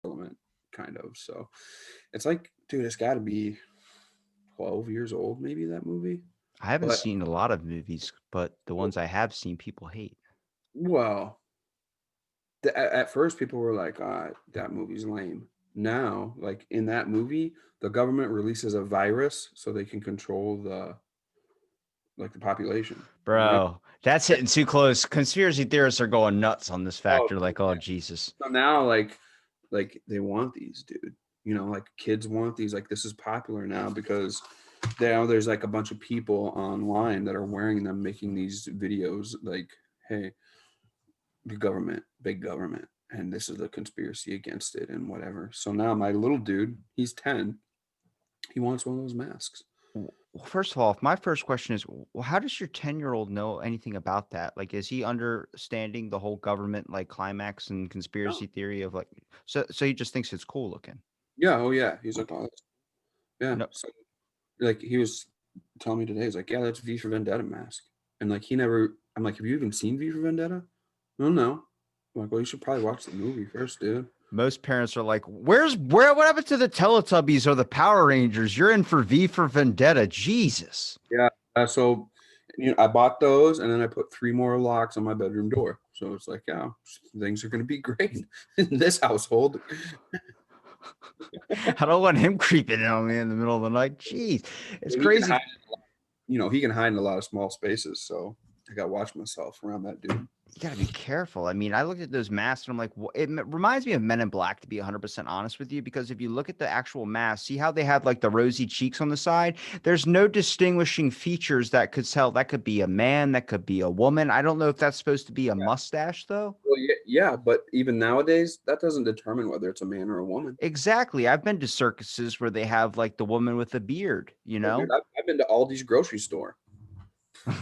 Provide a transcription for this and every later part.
parliament, kind of. So it's like, dude, it's got to be 12 years old, maybe, that movie. I haven't But seen a lot of movies, but the ones I have seen, people hate. well, at first people were like, that movie's lame. Now, like in that movie, the government releases a virus so they can control the population. You know? Bro, that's hitting too close. Conspiracy theorists are going nuts on this Oh, factor. Like, oh Jesus. so now, like they want these, dude. Like kids want these. Like this is popular now because there's like a bunch of people online that are wearing them, making these videos. Like, hey, the government, big government, and this is the conspiracy against it, and whatever. So now my little dude, he's 10. He wants one of those masks. Well, first of all, my first question is, well, how does your 10-year-old know anything about that? Like, is he understanding the whole government like climax and No. conspiracy theory of like, so he just thinks it's cool looking? Yeah. Oh yeah. He's like, oh, yeah. No, So like he was telling me today, he's like, yeah, that's V for Vendetta mask. And like he never. I'm like, have you even seen V for Vendetta? No, no. I'm like, well, you should probably watch the movie first, dude. most parents are like, what happened to the Teletubbies or the Power Rangers? You're in for V for Vendetta. Jesus. Yeah. So, I bought those, and then I put three more locks on my bedroom door. So it's like, yeah, things are gonna be great in this household. I don't want him creeping on me in the middle of the night. Jeez, it's He can hide. crazy. He can hide in a lot of small spaces. So I got to watch myself around that dude. You got to be careful. I mean, I looked at those masks and I'm like, reminds me of Men in Black, to be 100% honest with you, because if you look at the actual mask, see how they have like the rosy cheeks on the side? There's no distinguishing features that could tell that could be a man, that could be a woman. I don't know if that's supposed to be a mustache, though. Well, yeah, yeah, but even nowadays, that doesn't determine whether it's a man or a woman. Exactly. I've been to circuses where they have like the woman with the beard, you Oh, dude, know? I've been to Aldi's grocery store. It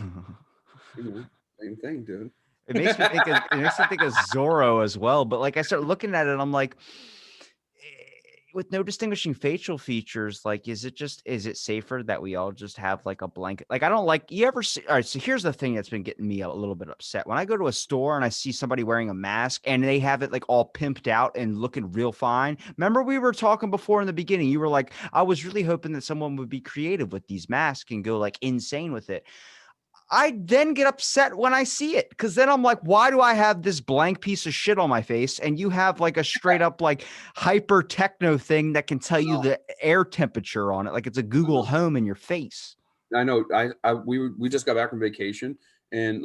You know, same thing, dude. makes me think of Zorro as well. But like I start looking at it, I'm like, with no distinguishing facial features, like, is it safer that we all just have like a blanket? Like, I don't like, you ever see, all right, so here's the thing that's been getting me a little bit upset. When I go to a store and I see somebody wearing a mask and they have it like all pimped out and looking real fine. Remember, we were talking before in the beginning, you were like, I was really hoping that someone would be creative with these masks and go like insane with it. I then get upset when I see it because then I'm like, why do I have this blank piece of shit on my face? And you have like a straight up like hyper techno thing that can tell you No, the air temperature on it, like it's a Google no. Home in your face. I know. We just got back from vacation, and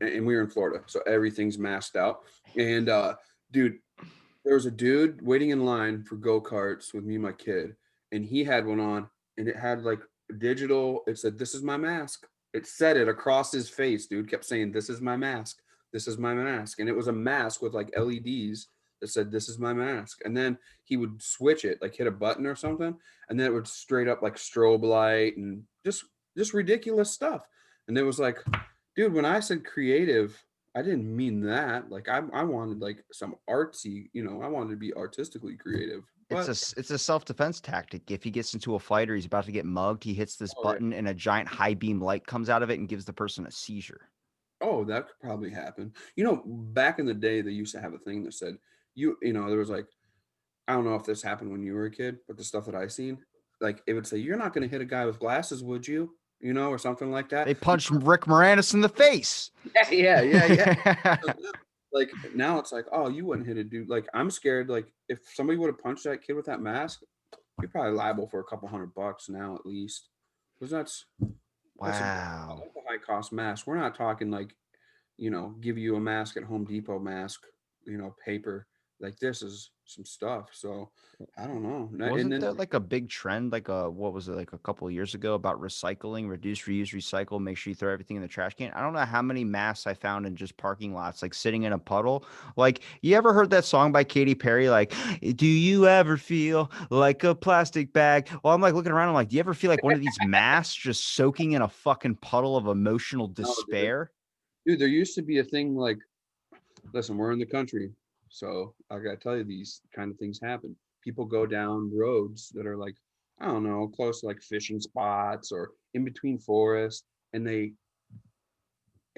we were in Florida, so everything's masked out. And dude, there was a dude waiting in line for go karts with me and my kid, and he had one on, and it had like digital. It said, "This is my mask." It said it across his face. Dude kept saying, "This is my mask. This is my mask," and it was a mask with like LEDs that said, "This is my mask." And then he would switch it, like hit a button or something, and then it would straight up like strobe light and just ridiculous stuff. And it was like, dude, when I said creative, I didn't mean that. Like I wanted like some artsy, I wanted to be artistically creative. It's a But it's a self defense tactic. If he gets into a fight or he's about to get mugged, he hits this oh yeah, button and a giant high beam light comes out of it and gives the person a seizure. oh that could probably happen. Back in the day, they used to have a thing that said there was like, I don't know if this happened when you were a kid, but the stuff that I seen, like it would say, "You're not going to hit a guy with glasses, would you?" Or something like that. They punched Rick Moranis in the face. Yeah, yeah, yeah. Like now it's like, oh, you wouldn't hit a dude. Like I'm scared. Like if somebody would have punched that kid with that mask, you're probably liable for a couple $100 now at least, because Wow. that's a high cost mask. We're not talking like, give you a mask at Home Depot mask, paper. Like this is some stuff. So I don't know. And Wasn't then there like a big trend, like what was it, like a couple of years ago about recycling, reduce, reuse, recycle, make sure you throw everything in the trash can? I don't know how many masks I found in just parking lots, like sitting in a puddle. Like, you ever heard that song by Katy Perry? Like, do you ever feel like a plastic bag? Well, I'm like looking around, I'm like, do you ever feel like one of these masks just soaking in a fucking puddle of emotional no, dude, despair? there used to be a thing like, listen, we're in the country, so I gotta tell you, these kind of things happen. People go down roads that are like, I don't know, close to like fishing spots or in between forests, and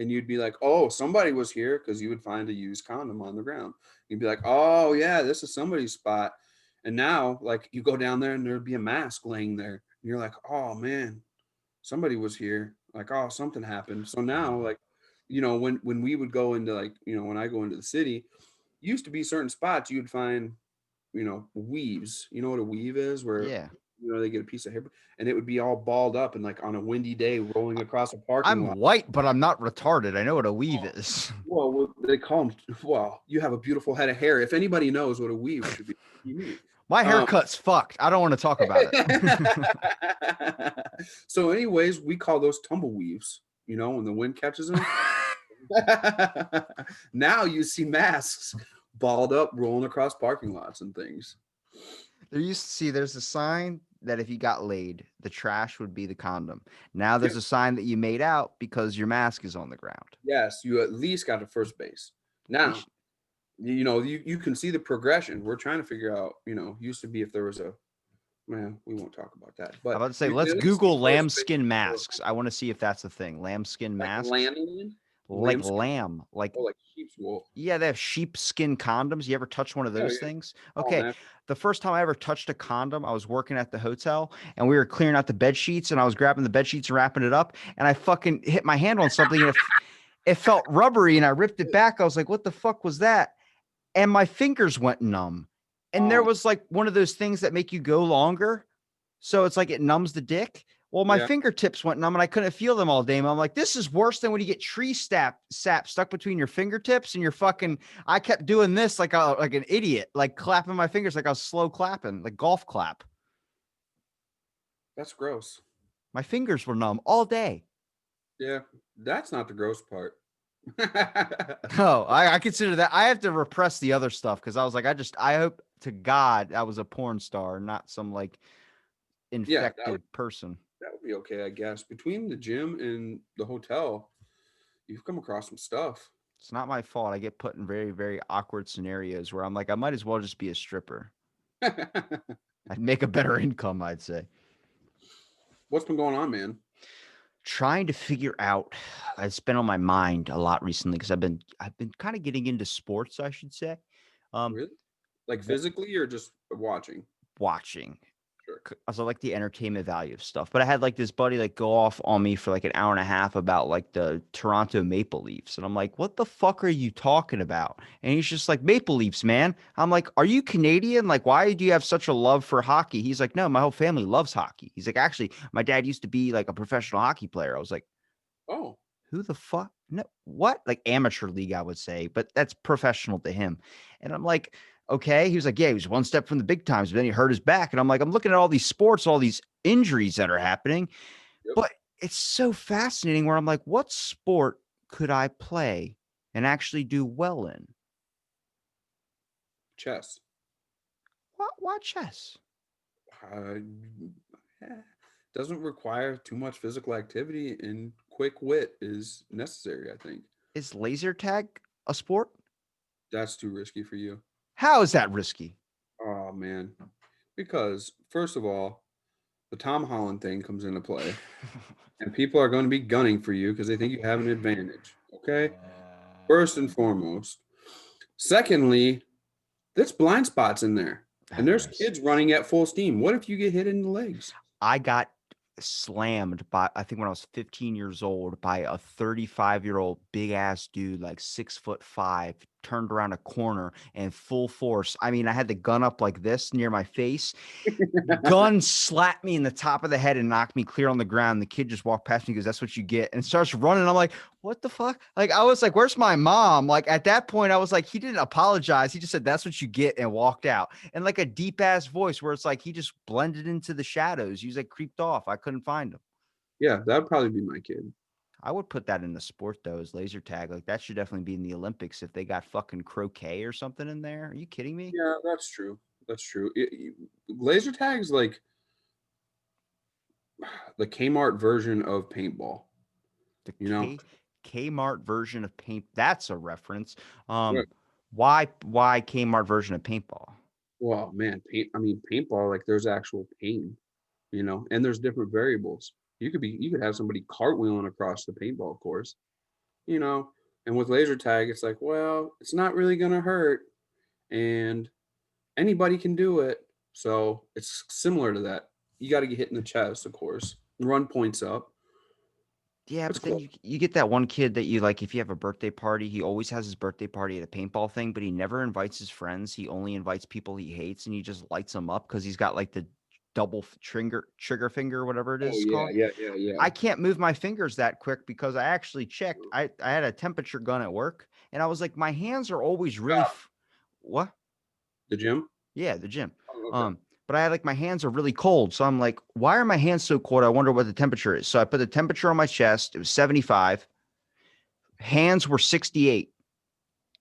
and you'd be like, oh, somebody was here, because you would find a used condom on the ground. You'd be like, oh yeah, this is somebody's spot. And now, like, you go down there and there'd be a mask laying there, and you're like, oh man, somebody was here. Like, oh, something happened. So now, like, when we would go into, like, when I go into the city, used to be certain spots you'd find, weaves. You know what a weave is? Where Yeah. they get a piece of hair, and it would be all balled up and, like, on a windy day rolling across a parking I'm lot. white, but I'm not retarded. I know what a weave is. Well, they call them. Well, you have a beautiful head of hair. If anybody knows what a weave should be, you me. My Um, haircut's fucked. I don't want to talk about it. so, anyways, we call those tumbleweaves. When the wind catches them. Now you see masks balled up, rolling across parking lots and things. There's a sign that if you got laid, the trash would be the condom. Now there's a sign that you made out because your mask is on the ground. Yes, you at least got to first base. Now, you can see the progression. We're trying to figure out, used to be if there was a, man, we won't talk about that. I'm But about to say, you can let's at least see Google first base lambskin before, masks. I want to see if that's a thing. Lambskin like masks, lamb, like lambskin, lamb, like or like sheep's wool. yeah, they have sheepskin condoms. You ever touch one of Oh those yeah, things? all Okay. natural. The first time I ever touched a condom, I was working at the hotel and we were clearing out the bed sheets and I was grabbing the bed sheets and wrapping it up and I fucking hit my hand on something and it felt rubbery and I ripped it back. I was like, what the fuck was that? And my fingers went numb. And there Oh was like one of those things that make you go longer. So it's like it numbs the dick. Well, my yeah, fingertips went numb and I couldn't feel them all day. And I'm like, this is worse than when you get sap stuck between your fingertips and your fucking. I kept doing this like an idiot, like clapping my fingers like I was slow clapping, like golf clap. that's gross. My fingers were numb all day. Yeah, that's not the gross part. Oh, I consider that. I have to repress the other stuff because I was like, I hope to God I was a porn star, not some like Yeah, infected person. that would be okay, I guess. Between the gym and the hotel, you've come across some stuff. It's not my fault. I get put in very, very awkward scenarios where I'm like, I might as well just be a stripper. I'd make a better income, I'd say. What's been going on, man? Trying to figure out, it's been on my mind a lot recently because I've been kind of getting into sports, I should say. Um, Really? Like wa- physically or just watching? Watching. Sure. Also like the entertainment value of stuff. But I had like this buddy like go off on me for like an hour and a half about like the Toronto Maple Leafs. And I'm like, what the fuck are you talking about? And he's just like, Maple Leafs, man. I'm like, are you Canadian? Like, why do you have such a love for hockey? He's like, no, my whole family loves hockey. He's like, actually, my dad used to be like a professional hockey player. I was like, Oh, who the fuck? No, what? Like amateur league, I would say, but that's professional to him. And I'm like, okay. He was like, yeah, he was one step from the big times, but then he hurt his back. And I'm like, I'm looking at all these sports, all these injuries that are happening. yep. But it's so fascinating where I'm like, what sport could I play and actually do well in? Chess. Why chess? Uh, eh, doesn't require too much physical activity, and quick wit is necessary, I think. Is laser tag a sport? That's too risky for you. How is that risky? Oh, man. Because, first of all, the Tom Holland thing comes into play, and people are going to be gunning for you because they think you have an advantage. Okay? First and foremost. Secondly, there's blind spots in there, and There there's is. kids running at full steam. What if you get hit in the legs? I got slammed by, I think when I was 15 years old, by a 35-year-old big ass dude, like 6'5", turned around a corner and full force. I mean, I had the gun up like this near my face. Gun slapped me in the top of the head and knocked me clear on the ground. The kid just walked past me because that's what you get, and starts running. I'm like, what the fuck? Like, I was like, where's my mom? Like, at that point, I was like, he didn't apologize. He just said, that's what you get, and walked out. And like a deep ass voice where it's like he just blended into the shadows. He was like creeped off. I couldn't find him. Yeah, that'd probably be my kid. I would put that in the sport though, as laser tag. Like that should definitely be in the Olympics if they got fucking croquet or something in there. Are you kidding me? Yeah, that's true. That's true. Laser tag's like the Kmart version of paintball. The You know, Kmart version of paint. That's a reference. Right. Why Kmart version of paintball? Well, man, paintball. Like there's actual paint. And there's different variables. You could have somebody cartwheeling across the paintball course. you know. And with laser tag, it's like, well, it's not really gonna hurt, and anybody can do it. So it's similar to that. You got to get hit in the chest, of course. Run points up. Yeah, It's but then cool. you get that one kid that you like if you have a birthday party, he always has his birthday party at a paintball thing, but he never invites his friends. He only invites people he hates and he just lights them up because he's got like the trigger finger, whatever it Oh is yeah, called. yeah, yeah, yeah. I can't move my fingers that quick because I actually checked. I had a temperature gun at work and I was like, my hands are always really what? The gym. Yeah, the gym. Oh, okay. Um, but I had like my hands are really cold. So I'm like, why are my hands so cold? I wonder what the temperature is. So I put the temperature on my chest. It was 75. Hands were 68.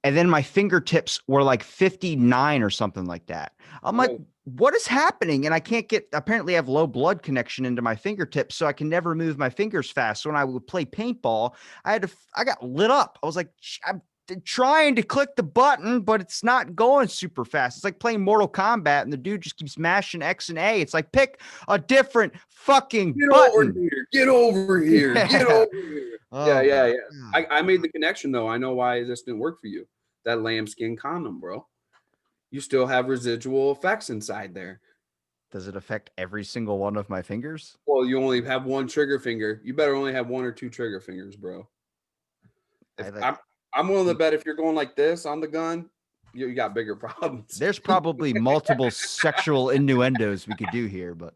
And then my fingertips were like 59 or something like that. I'm like, Oh, what is happening? And I can't get, apparently, I have low blood connection into my fingertips. So I can never move my fingers fast. So when I would play paintball, I got lit up. I was like, I'm trying to click the button, but it's not going super fast. It's like playing Mortal Kombat and the dude just keeps mashing X and A. It's like, pick a different fucking get over button. here. Get over here. Get Yeah. over here. Yeah, Oh yeah, my yeah. God. I made the connection though. I know why this didn't work for you. That lambskin condom, bro. You still have residual effects inside there. Does it affect every single one of my fingers? Well, you only have one trigger finger. You better only have one or two trigger fingers, bro. I If like I'm willing to bet if you're going like this on the gun, you got bigger problems. there's probably multiple sexual innuendos we could do here, but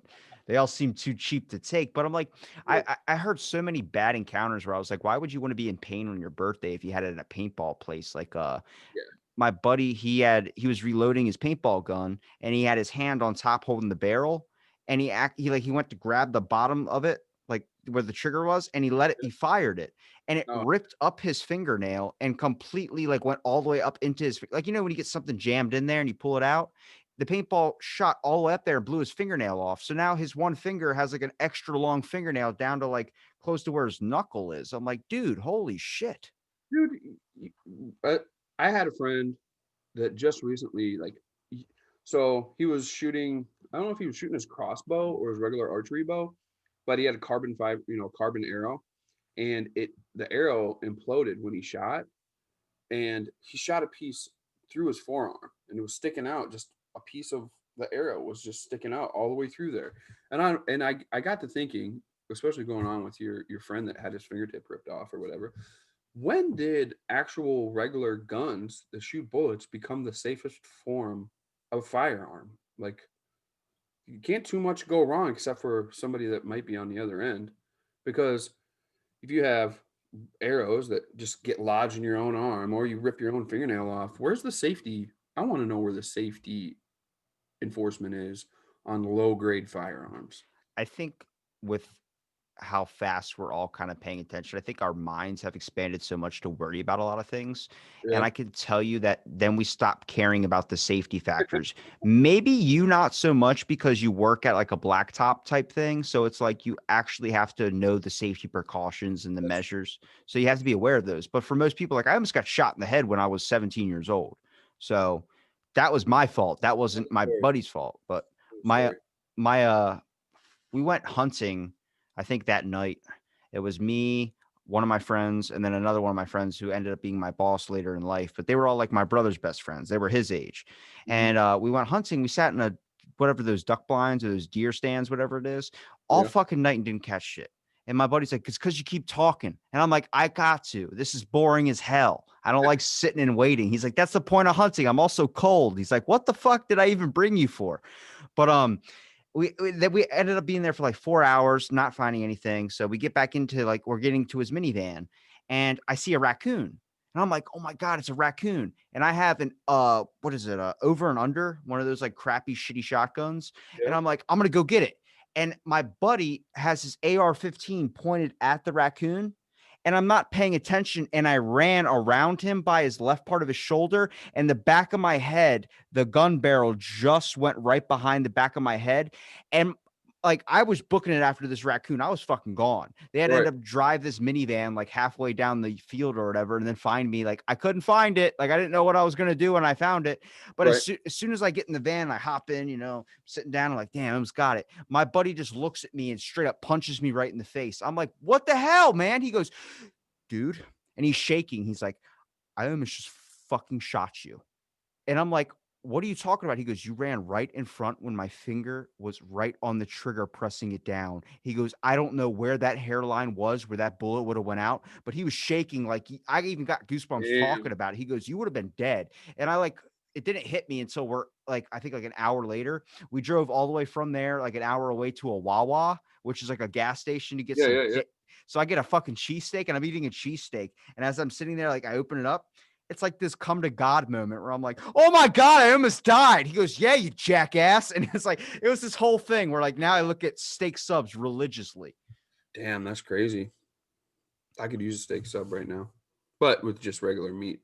they all seem too cheap to take. But I'm like, I heard so many bad encounters where I was like, why would you want to be in pain on your birthday if you had it in a paintball place? Like Yeah. my buddy, he was reloading his paintball gun and he had his hand on top holding the barrel and he went to grab the bottom of it, like where the trigger was, and he fired it and it Oh, ripped up his fingernail and completely like went all the way up into his like when you get something jammed in there and you pull it out, the paintball shot all the way up there and blew his fingernail off. So now his one finger has like an extra long fingernail down to like close to where his knuckle is. I'm like, dude, holy shit. dude, uh, I had a friend that just recently, like, so he was shooting. I don't know if he was shooting his crossbow or his regular archery bow, but he had a carbon fiber, carbon arrow, and the arrow imploded when he shot, and he shot a piece through his forearm, and it was sticking out. Just a piece of the arrow was just sticking out all the way through there, and I got to thinking, especially going on with your friend that had his fingertip ripped off or whatever. When did actual regular guns that shoot bullets become the safest form of firearm? Like, you can't too much go wrong except for somebody that might be on the other end. Because if you have arrows that just get lodged in your own arm or you rip your own fingernail off, where's the safety? I want to know where the safety enforcement is on low grade firearms. I think with how fast we're all kind of paying attention, I think our minds have expanded so much to worry about a lot of things. And Yeah. I can tell you that then we stop caring about the safety factors. Maybe you not so much because you work at like a blacktop type thing. So it's like you actually have to know the safety precautions and the That's measures. So you have to be aware of those. But for most people, like I almost got shot in the head when I was 17 years old. So that was my fault. That another wasn't my story. buddy's fault. But Another my story. my we went hunting, I think that night. It was me, one of my friends, and then another one of my friends who ended up being my boss later in life. But they were all like my brother's best friends. They were his age. Mhm. And we went hunting. We sat in a whatever those duck blinds or those deer stands, whatever it is, all Yeah. fucking night and didn't catch shit. And my buddy's like, it's because you keep talking. And I'm like, I got to. This is boring as hell. I don't like sitting and waiting. He's like, that's the point of hunting. I'm also cold. He's like, what the fuck did I even bring you for? But we ended up being there for like 4 hours, not finding anything. So we get back into like we're getting to his minivan, and I see a raccoon, and I'm like, oh my god, it's a raccoon! And I have an what is it? Over and under, one of those like crappy shitty shotguns, and Yeah. I'm like, I'm gonna go get it. And my buddy has his AR-15 pointed at the raccoon. And I'm not paying attention. And I ran around him by his left part of his shoulder and the back of my head, the gun barrel just went right behind the back of my head. And like I was booking it after this raccoon. I was fucking gone. They had to end Right. up drive this minivan like halfway down the field or whatever, and then find me. Like I couldn't find it. Like I didn't know what I was gonna do when I found it. But Right. as soon as I get in the van, I hop in, sitting down, I'm like, damn, I almost got it. My buddy just looks at me and straight up punches me right in the face. I'm like, what the hell, man? He goes, dude, And he's shaking. He's like, I almost just fucking shot you. And I'm like, what are you talking about? He goes, you ran right in front when my finger was right on the trigger, pressing it down. He goes, I don't know where that hairline was, where that bullet would have went out, but he was shaking. Like I even got goosebumps Damn. talking about it. He goes, you would have been dead. And I like, it didn't hit me until we're like, I think like an hour later, we drove all the way from there, like an hour away to a Wawa, which is like a gas station to get Yeah, some. yeah, yeah. So I get a fucking cheesesteak and I'm eating a cheesesteak. And as I'm sitting there, like I open it up, it's like this come to God moment where I'm like, oh my God, I almost died. He goes, yeah, you jackass. And it's like, it was this whole thing where like now I look at steak subs religiously. Damn, that's crazy. I could use a steak sub right now, but with just regular meat.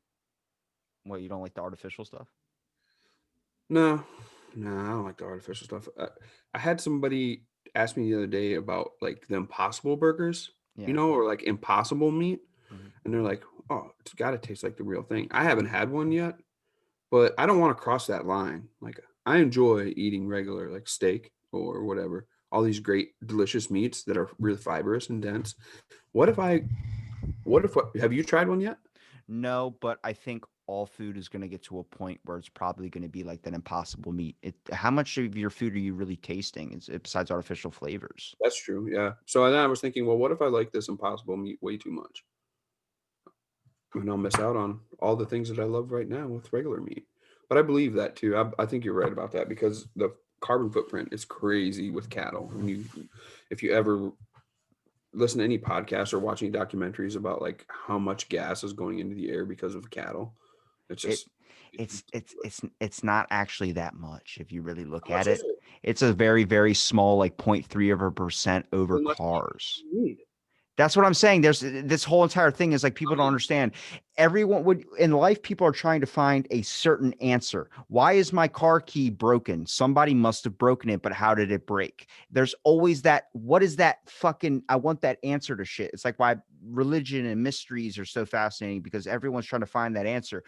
What, you don't like the artificial stuff? No, no, I don't like the artificial stuff. I had somebody ask me the other day about like the Impossible burgers, Yeah. or like Impossible meat, Mhm. and they're like, "Oh, it's got to taste like the real thing." I haven't had one yet, but I don't want to cross that line. Like, I enjoy eating regular like steak or whatever, all these great delicious meats that are really fibrous and dense. What if I? What if? Have you tried one yet? No, but I think all food is going to get to a point where it's probably going to be like that impossible meat. How much of your food are you really tasting besides artificial flavors? That's true. Yeah. So then I was thinking, well, what if I like this Impossible meat way too much? And I'll miss out on all the things that I love right now with regular meat. But I believe that too. I think you're right about that because the carbon footprint is crazy with cattle. If you ever listen to any podcasts or watching documentaries about like how much gas is going into the air because of cattle, it's It just it's it's ridiculous. it's not actually that much if you really How look much at is it. it? It's a very, very small, like 0.3% over Then let's eat cars. meat. That's what I'm saying. There's this whole entire thing is like people don't understand. Everyone would in life, people are trying to find a certain answer. Why is my car key broken? Somebody must have broken it, but how did it break? There's always that. What is that fucking? I want that answer to shit. It's like why religion and mysteries are so fascinating because everyone's trying to find that answer.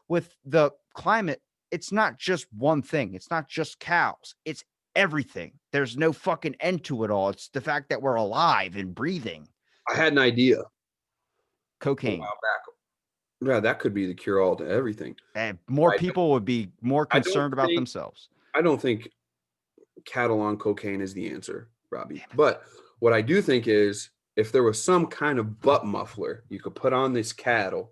With the climate, it's not just one thing. It's not just cows. It's everything. There's no fucking end to it all. It's the fact that we're alive and breathing. I had an idea a Cocaine. while back. Yeah, that could be the cure all to everything. And more I people would be more I don't concerned about think themselves. I don't think cattle on cocaine is the answer, Robbie. Damn it. But what I do think is if there was some kind of butt muffler you could put on this cattle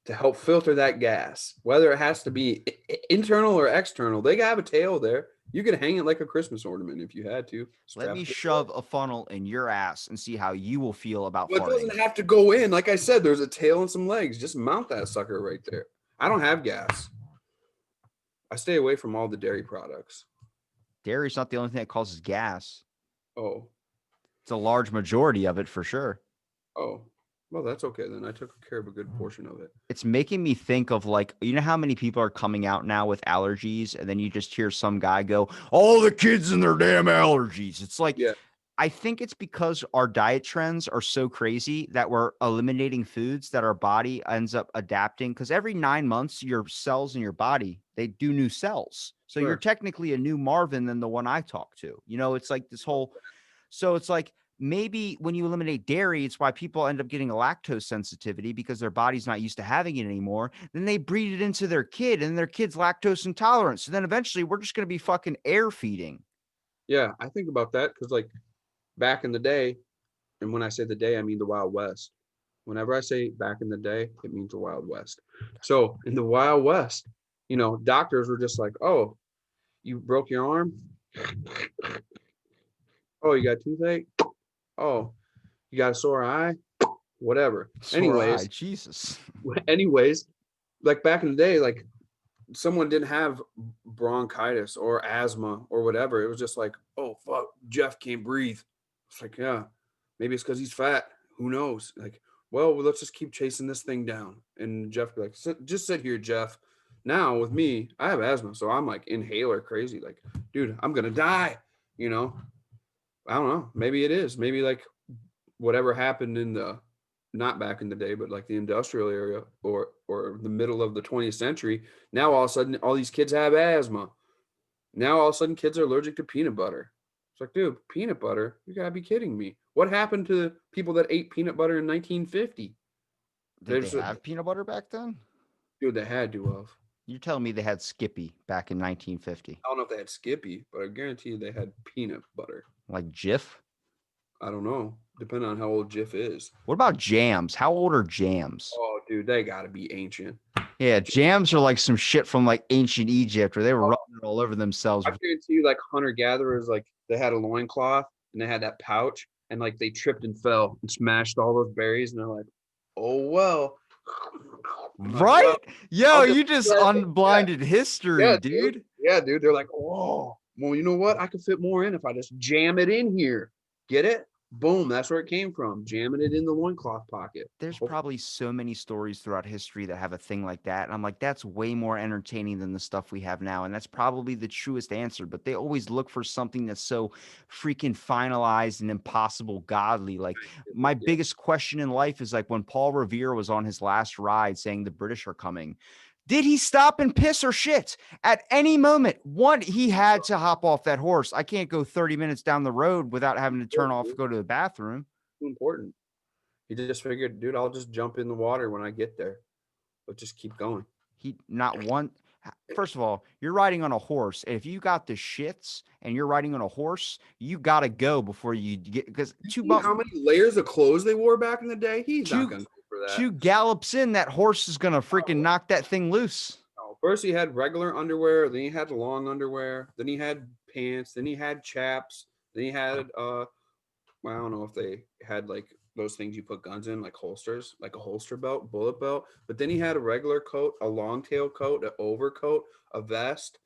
to help filter that gas, whether it has to be internal or external, they have a tail there. You could hang it like a Christmas ornament if you had to. Let Strap me it to the tail. shove a funnel in your ass and see how you will feel about Well, it farting. doesn't have to go in. Like I said, there's a tail and some legs. Just mount that sucker right there. I don't have gas. I stay away from all the dairy products. Dairy's not the only thing that causes gas. Oh, It's a large majority of it for sure. oh. Well, that's okay then. I took care of a good portion of it. It's making me think of like, you know how many people are coming out now with allergies, and then you just hear some guy go, all the kids and their damn allergies. It's like, Yeah. I think it's because our diet trends are so crazy that we're eliminating foods that our body ends up adapting. Because every 9 months, your cells in your body, they do new cells. So you're Sure. technically a new Marvin than the one I talk to. It's like this whole, so it's like maybe when you eliminate dairy, it's why people end up getting a lactose sensitivity because their body's not used to having it anymore. Then they breed it into their kid and their kid's lactose intolerant. So then eventually we're just going to be fucking air feeding. Yeah, I think about that because like back in the day, and when I say the day, I mean the Wild West. Whenever I say back in the day, it means the Wild West. So in the Wild West, doctors were just like, "Oh, you broke your arm? Oh, you got toothache? Oh, you got a sore eye? Whatever." Sore eye, Anyways, Jesus. anyways, like back in the day, like someone didn't have bronchitis or asthma or whatever. It was just like, oh fuck, Jeff can't breathe. It's like, yeah, maybe it's because he's fat. Who knows? Like, well, let's just keep chasing this thing down. And Jeff be like, just sit here, Jeff. Now with me, I have asthma, so I'm like inhaler crazy. Like, dude, I'm gonna die. You know, I don't know. Maybe it is. Maybe like whatever happened in the not back in the day, but like the industrial area or the middle of the 20th century. Now all of a sudden, all these kids have asthma. Now all of a sudden, kids are allergic to peanut butter. It's like, dude, peanut butter? You gotta be kidding me! What happened to people that ate peanut butter in 1950? Did they There's a have peanut butter back then? dude, they had to have. You're telling me they had Skippy back in 1950, I don't know if they had Skippy, but I guarantee you they had peanut butter. like Jif? I don't know, depending on how old Jif is. What about jams? How old are jams? Oh, dude, they got to be ancient. Yeah, jams are like some shit from like ancient Egypt where they were Oh, rubbing it all over themselves. I guarantee you, like hunter gatherers, like they had a loincloth and they had that pouch, and like they tripped and fell and smashed all those berries, and they're like, "Oh well." Like, Right? well, Yo, I'll just you just yeah, unblinded history, yeah, dude. dude. Yeah, dude. They're like, "Oh, well, you know what? I could fit more in if I just jam it in here. Get it? Boom. That's where it came from. Jamming it in the loincloth pocket. There's Oh, probably so many stories throughout history that have a thing like that. And I'm like, that's way more entertaining than the stuff we have now. And that's probably the truest answer. But they always look for something that's so freaking finalized and impossible godly. Like, my yeah. biggest question in life is like when Paul Revere was on his last ride saying the British are coming. Did he stop and piss or shit at any moment? One, he had to hop off that horse. I can't go 30 minutes down the road without having to turn off and go to the bathroom. Too important. He just figured, dude, I'll just jump in the water when I get there, but just keep going. He not one. First of all, you're riding on a horse. If you got the shits and you're riding on a horse, you gotta go before you get because You see how many layers of clothes they wore back in the day? He's not two gonna go for that. two gallops in, that horse is gonna freaking knock that thing loose. No. First, he had regular underwear. Then he had long underwear. Then he had pants. Then he had chaps. Then he had well, I don't know if they had like those things you put guns in, like holsters, like a holster belt, bullet belt. But then he had a regular coat, a long tail coat, an overcoat, a vest,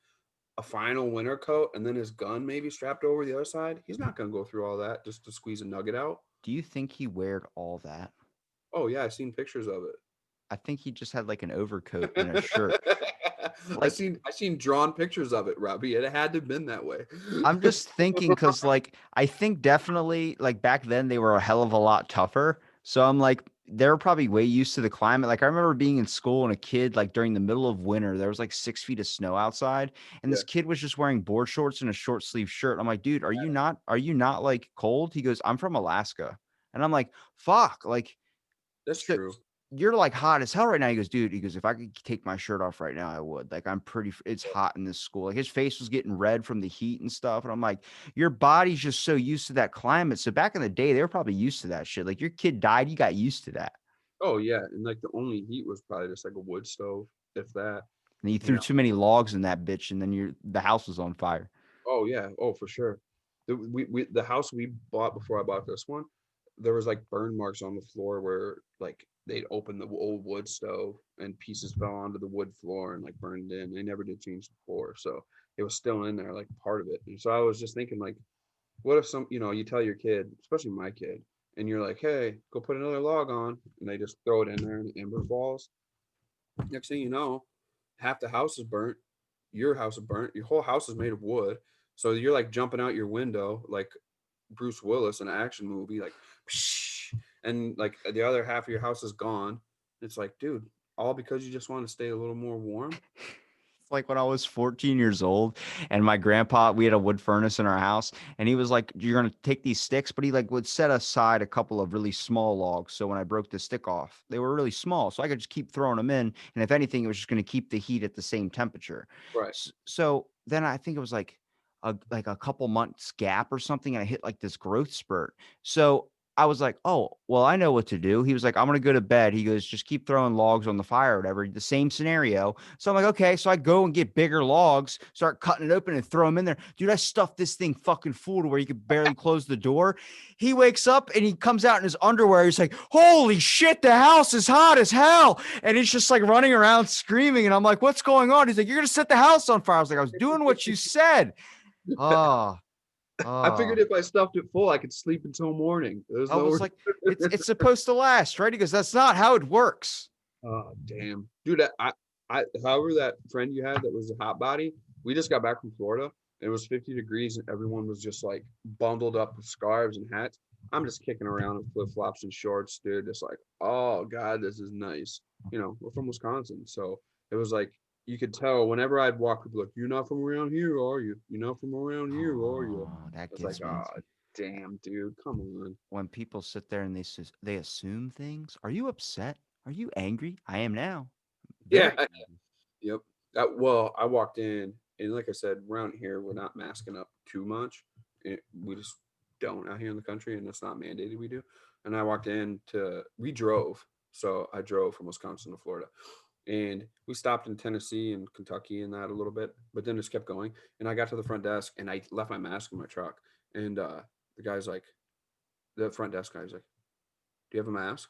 a final winter coat, and then his gun maybe strapped over the other side. He's not gonna go through all that just to squeeze a nugget out. Do you think he weared all that? Oh yeah, I've seen pictures of I think he just had like an overcoat and a shirt. it. I Like, seen drawn pictures of it, Robbie. It had to have been that way. I'm just thinking because, like, I think definitely, like, back then they were a hell of a lot tougher. So I'm like, they're probably way used to the climate. Like, I remember being in school and a kid, like, during the middle of winter, there was like 6 feet of snow outside, and Yeah, this kid was just wearing board shorts and a short sleeve shirt. I'm like, dude, are you not like cold? He goes, I'm from Alaska. And I'm like, fuck, like, that's so true. you're like hot as hell right now. He goes, dude, he goes, if I could take my shirt off right now, I would. Like, it's hot in this school. Like, his face was getting red from the heat and stuff. And I'm like, your body's just so used to that climate. So back in the day, they were probably used to that shit. Like, your kid died, you got used to that. Oh yeah, and like the only heat was probably just like a wood stove, if that. And you You threw know. too many logs in that bitch, and then the house was on fire. Oh yeah. Oh for sure. The house we bought before I bought this one, there was like burn marks on the floor where like they'd opened the old wood stove and pieces fell onto the wood floor and like burned in. They never did change the floor, so it was still in there, like part of it. And so I was just thinking, like, what if you tell your kid, especially my kid, and you're like, hey, go put another log on, and they just throw it in there and the ember falls. Next thing you know, half the house is burnt. Your house is burnt. Your whole house is made of wood. So you're like jumping out your window like Bruce Willis in an action movie, like, and like the other half of your house is gone. It's like, dude, all because you just want to stay a little more warm. It's like when I was 14 years old and my grandpa, we had a wood furnace in our house, and he was like, you're going to take these sticks, but he like would set aside a couple of really small logs. So when I broke the stick off, they were really small. So I could just keep throwing them in. And if anything, it was just going to keep the heat at the same temperature. Right. So then I think it was like a couple months gap or something. And I hit like this growth spurt. So I was like, oh, well, I know what to do. He was like, I'm going to go to bed. He goes, just keep throwing logs on the fire or whatever. The same scenario. So I'm like, okay. So I go and get bigger logs, start cutting it open and throw them in there. Dude, I stuffed this thing fucking full to where you could barely close the door. He wakes up and he comes out in his underwear. He's like, holy shit, the house is hot as hell. And he's just like running around screaming. And I'm like, what's going on? He's like, you're going to set the house on fire. I was like, I was doing what you said. Oh, I figured oh. if I stuffed it full, I could sleep until morning. There's I no. was like, it's supposed to last, right? He goes, that's not how it works. Oh damn, dude! However, that friend you had that was a hot body, we just got back from Florida. And it was 50 degrees, and everyone was just like bundled up with scarves and hats. I'm just kicking around in flip flops and shorts, dude. Just like, oh god, this is nice. We're from Wisconsin, so it was like you could tell whenever I'd walk, people like, "You're not from around here, are you? You're not from around here, are you?" Oh, that It's like, gets me. oh damn, dude, come on. When people sit there and they assume things. Are you upset? Are you angry? I am now. Yeah. Very angry. Yep. Well, I walked in, and like I said, around here we're not masking up too much. We just don't out here in the country, and it's not mandated we do. And I walked in we drove, so I drove from Wisconsin to Florida, and we stopped in Tennessee and Kentucky and that a little bit, but then just kept going. And I got to the front desk, and I left my mask in my truck, and the guy's like, the front desk guy's like, "Do you have a mask?"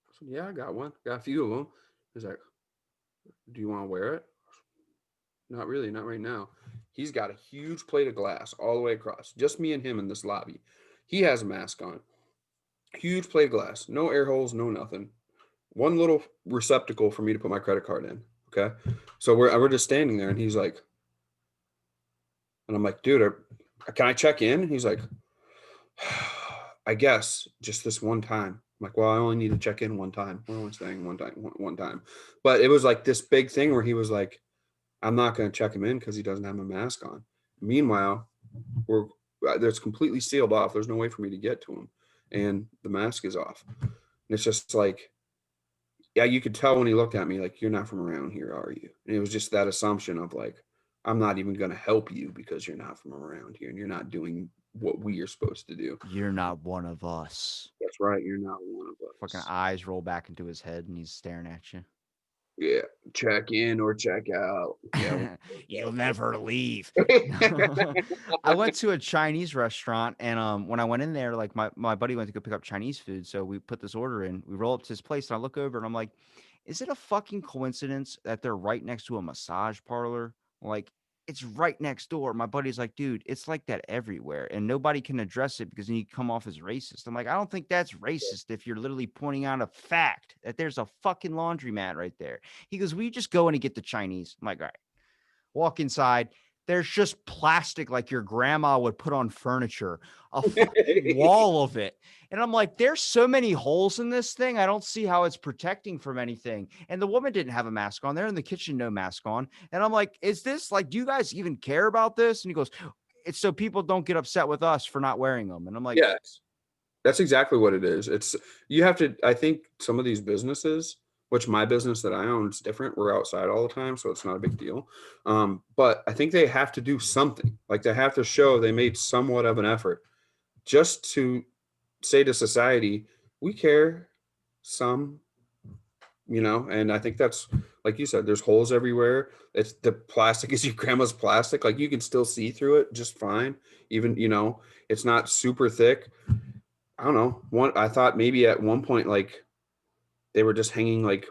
I said, "Yeah, I got one. Got a few of them." He's like, "Do you want to wear it?" Not really, not right now. He's got a huge plate of glass all the way across. Just me and him in this lobby. He has a mask on. Huge plate of glass. No air holes, no nothing. One little receptacle for me to put my credit card in. Okay. So we're just standing there, and he's like, and I'm like, "Dude, can I check in?" He's like, "I guess just this one time." I'm like, "Well, I only need to check in one time. We're only staying one time." But it was like this big thing where he was like, "I'm not going to check him in because he doesn't have a mask on." Meanwhile, we're there's completely sealed off. There's no way for me to get to him, and the mask is off. And it's just like, yeah, you could tell when he looked at me, like, "You're not from around here, are you?" And it was just that assumption of like, I'm not even going to help you because you're not from around here and you're not doing what we are supposed to do. You're not one of us. That's right. You're not one of Fucking us. eyes roll back into his head and he's staring at you. Yeah. Check in or check out. Yeah. You'll never leave. I went to a Chinese restaurant and when I went in there, like my buddy went to go pick up Chinese food. So we put this order in. We roll up to his place and I look over and I'm like, is it a fucking coincidence that they're right next to a massage parlor? Like it's right next door. My buddy's like, dude, it's like that everywhere. And nobody can address it because then you come off as racist. I'm like, I don't think that's racist if you're literally pointing out a fact that there's a fucking laundromat right there. He goes, "We just go in and get the Chinese." I'm like, all right. Walk inside. There's just plastic like your grandma would put on furniture, a fucking wall of it. And I'm like, there's so many holes in this thing. I don't see how it's protecting from anything. And the woman didn't have a mask on. They're in the kitchen, no mask on. And I'm like, is this like, do you guys even care about this? And he goes, it's so people don't get upset with us for not wearing them. And I'm like, Yes. That's exactly what it is. It's you have to I think some of these businesses, which my business that I own is different. We're outside all the time, so it's not a big deal. But I think they have to do something. Like they have to show they made somewhat of an effort just to say to society, we care some, and I think that's like you said, there's holes everywhere. It's the plastic is your grandma's plastic. Like you can still see through it just fine. Even, it's not super thick. I don't know. I thought maybe at one point like they were just hanging like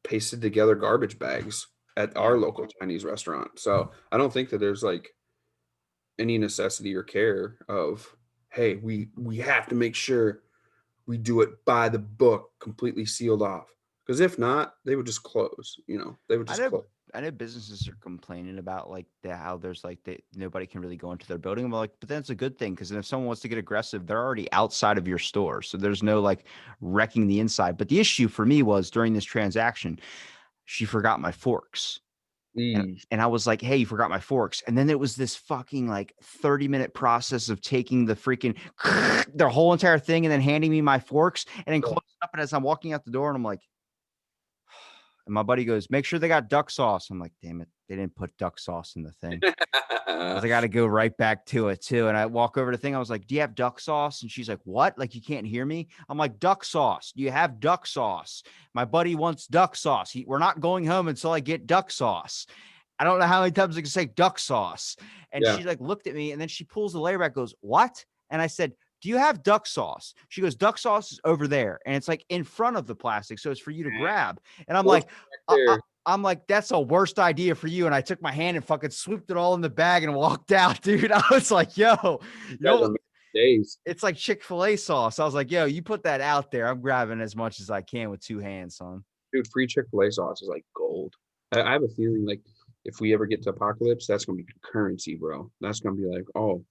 pasted together garbage bags at yeah. our local Chinese restaurant. So I don't think that there's like any necessity or care of, hey, we have to make sure we do it by the book, completely sealed off. Because if not, they would just close. They would I just know close. I know businesses are complaining about like how there's like nobody can really go into their building. I'm like, but that's a good thing because if someone wants to get aggressive, they're already outside of your store, so there's no like wrecking the inside. But the issue for me was during this transaction, she forgot my forks. And, Eesh. and I was like, hey, you forgot my forks. And then it was this fucking like 30-minute process of taking the freaking their whole entire thing and then handing me my forks and then closing up. And as I'm walking out the door, and I'm like, and my buddy goes, make sure they got duck sauce. I'm like, damn it, they didn't put duck sauce in the thing. I was like, I got to go right back to it too. And I walk over to the thing. I was like, do you have duck sauce? And she's like, what? Like, you can't hear me? I'm like, duck sauce. Do you have duck sauce? My buddy wants duck sauce. We're not going home until I get duck sauce. I don't know how many times I can say duck sauce. And Yeah. she like looked at me and then she pulls the layer back, goes, what? And I said, do you have duck sauce? She goes, duck sauce is over there. And it's like in front of the plastic. So it's for you to grab. And I'm Force like, back I, there. I'm like, that's a worst idea for you. And I took my hand and fucking swooped it all in the bag and walked out, dude. I was like, yo, you You guys know, are making days. it's like Chick-fil-A sauce. I was like, yo, you put that out there. I'm grabbing as much as I can with two hands, son. Dude, free Chick-fil-A sauce is like gold. I have a feeling like if we ever get to apocalypse, that's gonna be currency, bro. That's gonna be like, oh,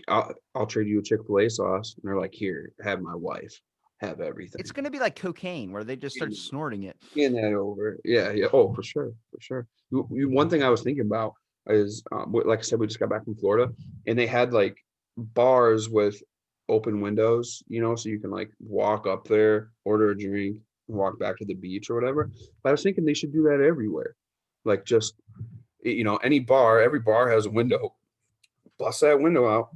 I'll trade you a Chick-fil-A sauce. And they're like, here, have my wife, have It's everything. going to be like cocaine where they just start Hand snorting it. that over. Yeah, yeah. Oh, for sure, for sure. One thing I was thinking about is, like I said, we just got back from Florida, and they had like bars with open windows, so you can like walk up there, order a drink, and walk back to the beach or whatever. But I was thinking they should do that everywhere. Like just, any bar, every bar has a window. Bust that window out,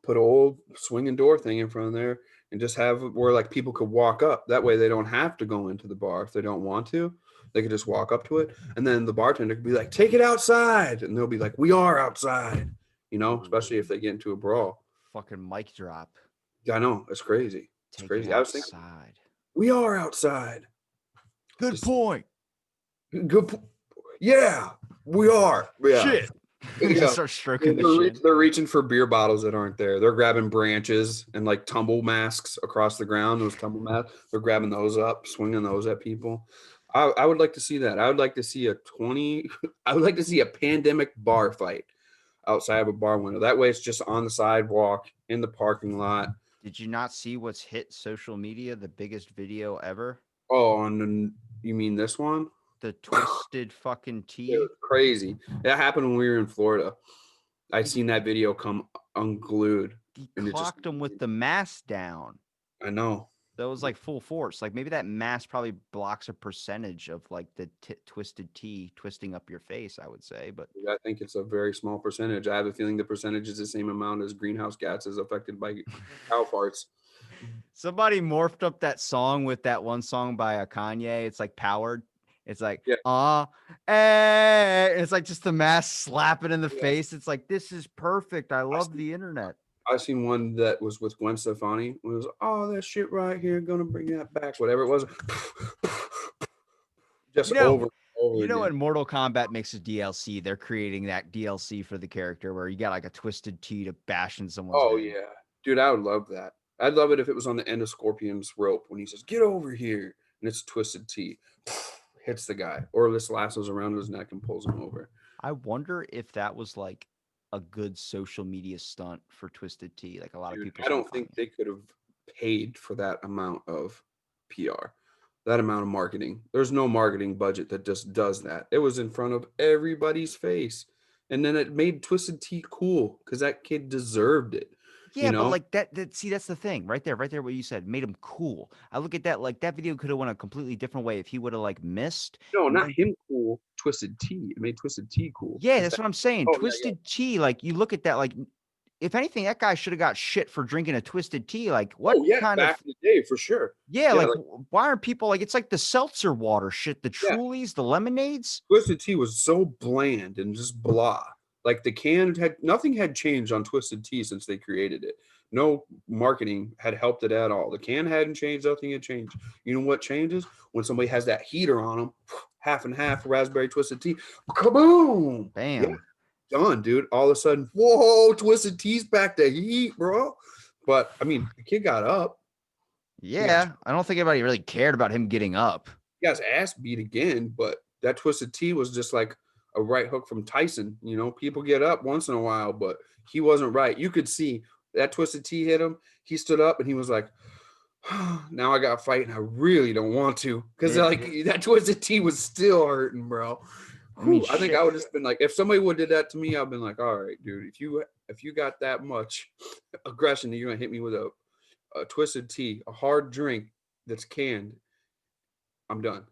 put an old swinging door thing in front of there, and just have it where like people could walk up. That way they don't have to go into the bar if they don't want to. They could just walk up to it, and then the bartender could be like, "Take it outside," and they'll be like, "We are outside," especially if they get into a brawl. Fucking mic drop. I know, it's crazy. It's Take it crazy. I was thinking, outside. we are outside. Good Just point. good. Yeah, we are. Yeah. Shit. Yeah. Start stroking the shit. They're reaching for beer bottles that aren't there. They're grabbing branches and like tumble masks across the ground. Those tumble masks. They're grabbing those up, swinging those at people. I would like to see that. I would like to see a 20. I would like to see a pandemic bar fight outside of a bar window. That way, it's just on the sidewalk in the parking lot. Did you not see what's hit social media? The biggest video ever. Oh, and then, you mean this one? The twisted fucking It tea. was crazy. That happened when we were in Florida. I'd seen that video come unglued. He and it just- clocked him with the mask down. I know. That was like full force. Like maybe that mask probably blocks a percentage of like the twisted tea twisting up your face, I would say. But I think it's a very small percentage. I have a feeling the percentage is the same amount as greenhouse gases affected by cow farts. somebody morphed up that song with that one song by Kanye. It's like Powered. It's like, Yeah. it's like just the mask slapping in the face. It's like, this is perfect. I love the internet. I seen one that was with Gwen Stefani. It was, oh, that shit right here, gonna bring that back. Whatever it was, just over. You know, again. when Mortal Kombat makes a DLC, they're creating that DLC for the character where you got like a twisted tea to bash in someone's Oh head. yeah, dude, I would love that. I'd love it if it was on the end of Scorpion's rope when he says, "Get over here," and it's twisted tea, hits the guy, or this lassos around his neck and pulls him over. I wonder if that was like a good social media stunt for Twisted Tea. Like a lot of people. I don't think they could have paid for that amount of PR, that amount of marketing. There's no marketing budget that just does that. It was in front of everybody's face. And then it made Twisted Tea cool because that kid deserved it. Yeah, but like that. See, that's the thing, right there. What you said made him cool. I look at that like that video could have went a completely different way if he would have like missed. No, not him cool. Twisted Tea. It made Twisted Tea cool. Yeah, that's what I'm saying. Oh, Twisted Tea. Like you look at that. Like if anything, that guy should have got shit for drinking a Twisted Tea. Like what kind back of in the day for sure. Yeah, like why aren't people like it's like the seltzer water shit, the Trulies, the lemonades? Twisted Tea was so bland and just blah. Like the can had nothing had changed on Twisted Tea since they created it. No marketing had helped it at all. The can hadn't changed, nothing had changed. You know what changes? When somebody has that heater on them, half and half raspberry Twisted Tea, kaboom! Bam. Yeah, done, dude. All of a sudden, whoa, Twisted Tea's back to heat, bro. But I mean, the kid got up. Yeah, I don't think anybody really cared about him getting up. He got his ass beat again, but that Twisted Tea was just like a right hook from Tyson. You know, people get up once in a while, but he wasn't right. You could see that Twisted Tea hit him. He stood up and he was like, now I got to fight and I really don't want to because that Twisted Tea was still hurting, bro. I think I would have just been like, if somebody would have did that to me, I've been like, all right, dude, if you got that much aggression, you're gonna hit me with a Twisted Tea, a hard drink that's canned, I'm done.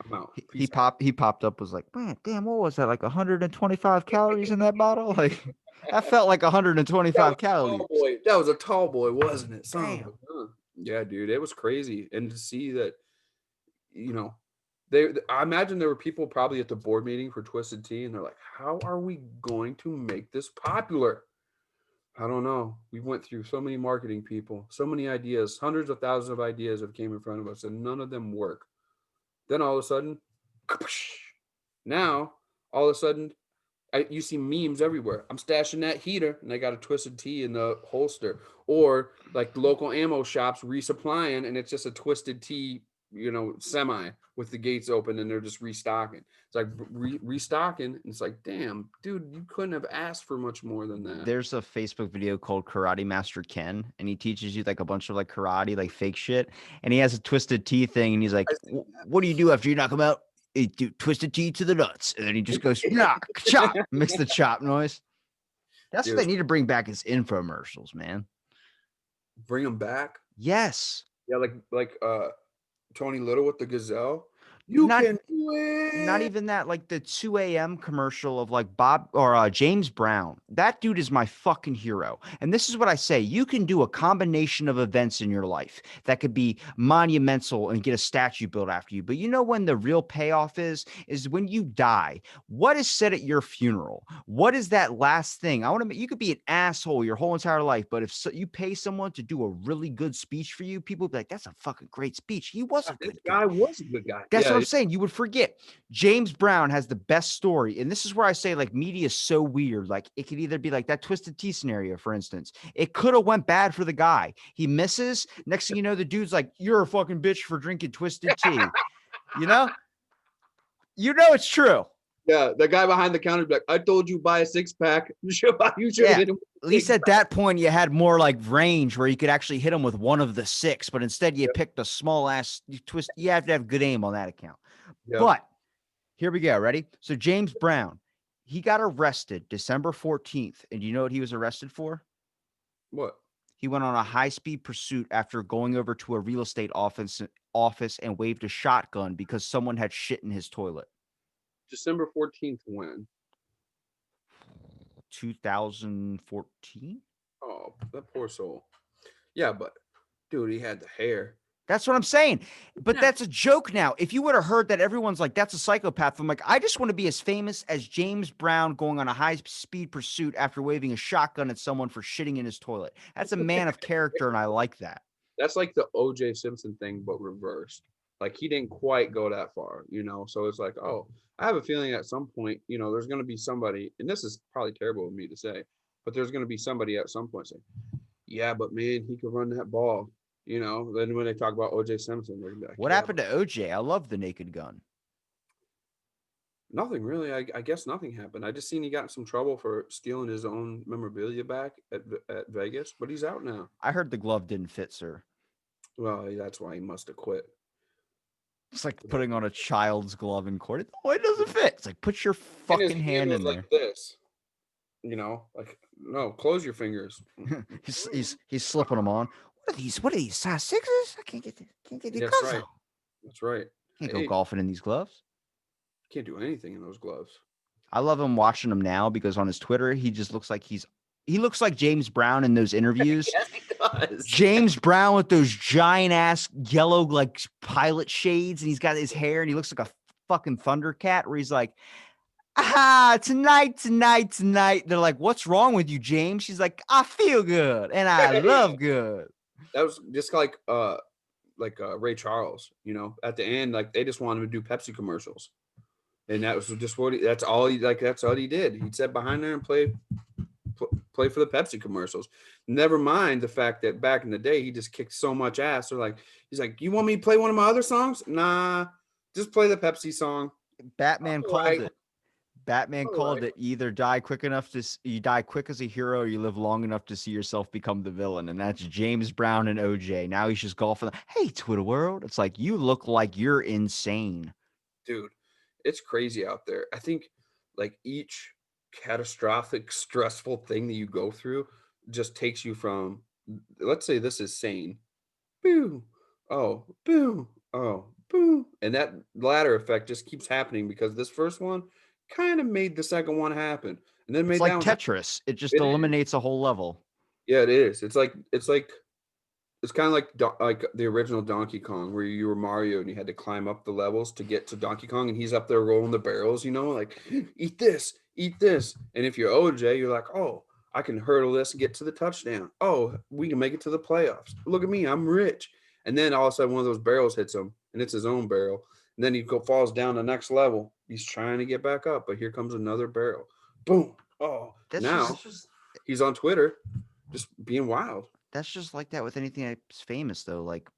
I'm out. He popped up, was like, man, damn, what was that? Like 125 calories in that bottle? Like that felt like 125 calories. That was a tall boy, wasn't it? Damn. Yeah, dude, it was crazy. And to see that, I imagine there were people probably at the board meeting for Twisted Tea, and they're like, how are we going to make this popular? I don't know. We went through so many marketing people, so many ideas, hundreds of thousands of ideas have came in front of us, and none of them work. Then all of a sudden, now all of a sudden, you see memes everywhere. I'm stashing that heater, and I got a Twisted Tea in the holster, or like local ammo shops resupplying, and it's just a Twisted Tea, semi with the gates open, and they're just restocking. It's like restocking. And it's like, damn, dude, you couldn't have asked for much more than that. There's a Facebook video called Karate Master Ken, and he teaches you like a bunch of like karate, like fake shit. And he has a Twisted Tea thing, and he's like, what do you do after you knock him out? He do Twisted Tea to the nuts. And then he just goes, knock, chop, makes the chop noise. That's what they need to bring back is infomercials, man. Bring them back? Yes. Yeah, like Tony Little with the gazelle. You Not can do not it. even that, like the 2 a.m. commercial of like Bob or James Brown. That dude is my fucking hero. And this is what I say. You can do a combination of events in your life that could be monumental and get a statue built after you. But you know when the real payoff is when you die. What is said at your funeral? What is that last thing? You could be an asshole your whole entire life, but if you pay someone to do a really good speech for you, people will be like, that's a fucking great speech. He was a This good guy. guy was a good guy. That's what Yeah, I'm saying. You would forget. James Brown has the best story. And this is where I say like media is so weird. Like it could either be like that Twisted Tea scenario, for instance. It could have went bad for the guy. He misses. Next thing you know, the dude's like, you're a fucking bitch for drinking Twisted Tea. You know? You know it's true. yeah. The guy behind the counter be like, I told you buy a 6-pack. You should Yeah. hit him with At a least six at that point, you had more like range where you could actually hit him with one of the six, but instead you Yep. picked a small ass twist. You have to have good aim on that account. Yep. But here we go. Ready? So James Brown, he got arrested December 14th. And you know what he was arrested for? What? He went on a high-speed pursuit after going over to a real estate office and waved a shotgun because someone had shit in his toilet. December 14th when? 2014? Oh, that poor soul. Yeah, but dude, he had the hair. That's what I'm saying. But Yeah. that's a joke now. If you would have heard that everyone's like, that's a psychopath, I'm like, I just want to be as famous as James Brown going on a high speed pursuit after waving a shotgun at someone for shitting in his toilet. That's a man of character, and I like that. That's like the OJ Simpson thing, but reversed. Like he didn't quite go that far, So it's like, oh, I have a feeling at some point, there's going to be somebody, and this is probably terrible of me to say, but there's going to be somebody at some point saying, yeah, but man, he could run that ball. Then when they talk about OJ Simpson, they're gonna be like, What yeah, happened to OJ? I love the Naked Gun. nothing really. I guess nothing happened. I just seen he got in some trouble for stealing his own memorabilia back at Vegas, but he's out now. I heard the glove didn't fit, sir. Well, that's why he must have quit. It's like putting on a child's glove in court. Oh, it doesn't fit. It's like, put your And his fucking hand hand was in like there. this, like no, close your fingers. he's slipping them on. What are these? What are these? Size sixes? I can't get the That's gloves right. on. That's right. Can't go Hey, golfing in these gloves. can't do anything in those gloves. I love him watching him now because on his Twitter, he just looks like he looks like James Brown in those interviews. Yes, he does. James Brown with those giant ass yellow like pilot shades, and he's got his hair, and he looks like a fucking Thundercat. Where he's like, tonight. They're like, what's wrong with you, James? She's like, I feel good and I love good. That was just like Ray Charles, at the end, like they just wanted him to do Pepsi commercials. And that was just that's all he did. He'd sit behind there and play for the Pepsi commercials. Never mind the fact that back in the day, he just kicked so much ass. They're he's like, you want me to play one of my other songs? Nah, just play the Pepsi song. Batman called it. Batman All called right. it. You either die quick enough you die quick as a hero, or you live long enough to see yourself become the villain. And that's James Brown and OJ. Now he's just golfing. Hey, Twitter world. It's like, you look like you're insane. Dude, it's crazy out there. I think like each catastrophic, stressful thing that you go through just takes you from, let's say this is sane. Boo. Oh, boo. Oh, boo. And that ladder effect just keeps happening because this first one kind of made the second one happen. And then It's made that like one happen. Tetris. It just It is. eliminates a whole level. Yeah, it is. It's kind of like the original Donkey Kong, where you were Mario and you had to climb up the levels to get to Donkey Kong, and he's up there rolling the barrels, like eat this, and if you're OJ, you're like, oh, I can hurdle this and get to the touchdown. Oh, we can make it to the playoffs. Look at me, I'm rich. And then all of a sudden, one of those barrels hits him, and it's his own barrel. And then he falls down the next level. He's trying to get back up, but here comes another barrel. Boom. Oh, now he's on Twitter, just being wild. That's just like that with anything that's famous, though. Like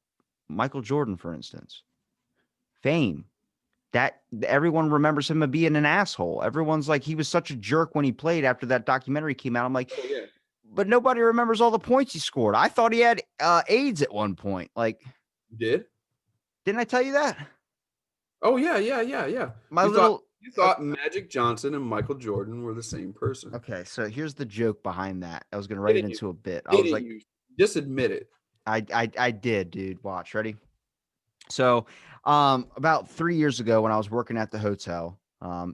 Michael Jordan, for instance. Fame. That everyone remembers him as being an asshole. Everyone's like, he was such a jerk when he played after that documentary came out. I'm like, Oh, yeah. but nobody remembers all the points he scored. I thought he had AIDS at one point. Like, You did? didn't I tell you that? Oh, yeah. You thought Magic Johnson and Michael Jordan were the same person. Okay, so here's the joke behind that. I was gonna write it into a bit. I was Didn't like, you? Just admit it. I did, dude. Watch, ready? So, about 3 years ago when I was working at the hotel,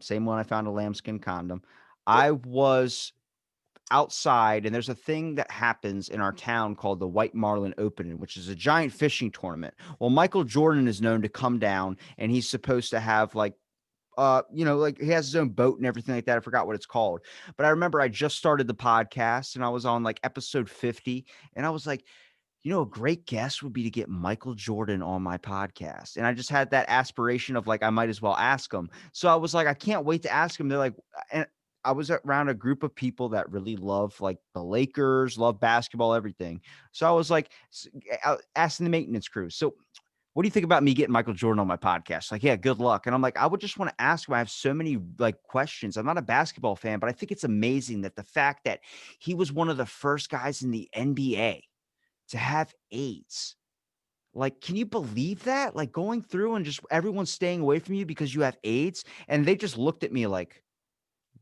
same one I found a lambskin condom, I was outside and there's a thing that happens in our town called the White Marlin Opening, which is a giant fishing tournament. Well, Michael Jordan is known to come down and he's supposed to have like like he has his own boat and everything like that. I forgot what it's called. But I remember I just started the podcast and I was on like episode 50 and I was like, a great guest would be to get Michael Jordan on my podcast. And I just had that aspiration of like, I might as well ask him. So I was like, I can't wait to ask him. They're like, and I was around a group of people that really love like the Lakers, love basketball, everything. So I was like, asking the maintenance crew. So what do you think about me getting Michael Jordan on my podcast? Like, yeah, good luck. And I'm like, I would just want to ask him. I have so many like questions. I'm not a basketball fan, but I think it's amazing that the fact that he was one of the first guys in the NBA to have AIDS. Like, can you believe that? Like going through and just everyone staying away from you because you have AIDS. And they just looked at me like,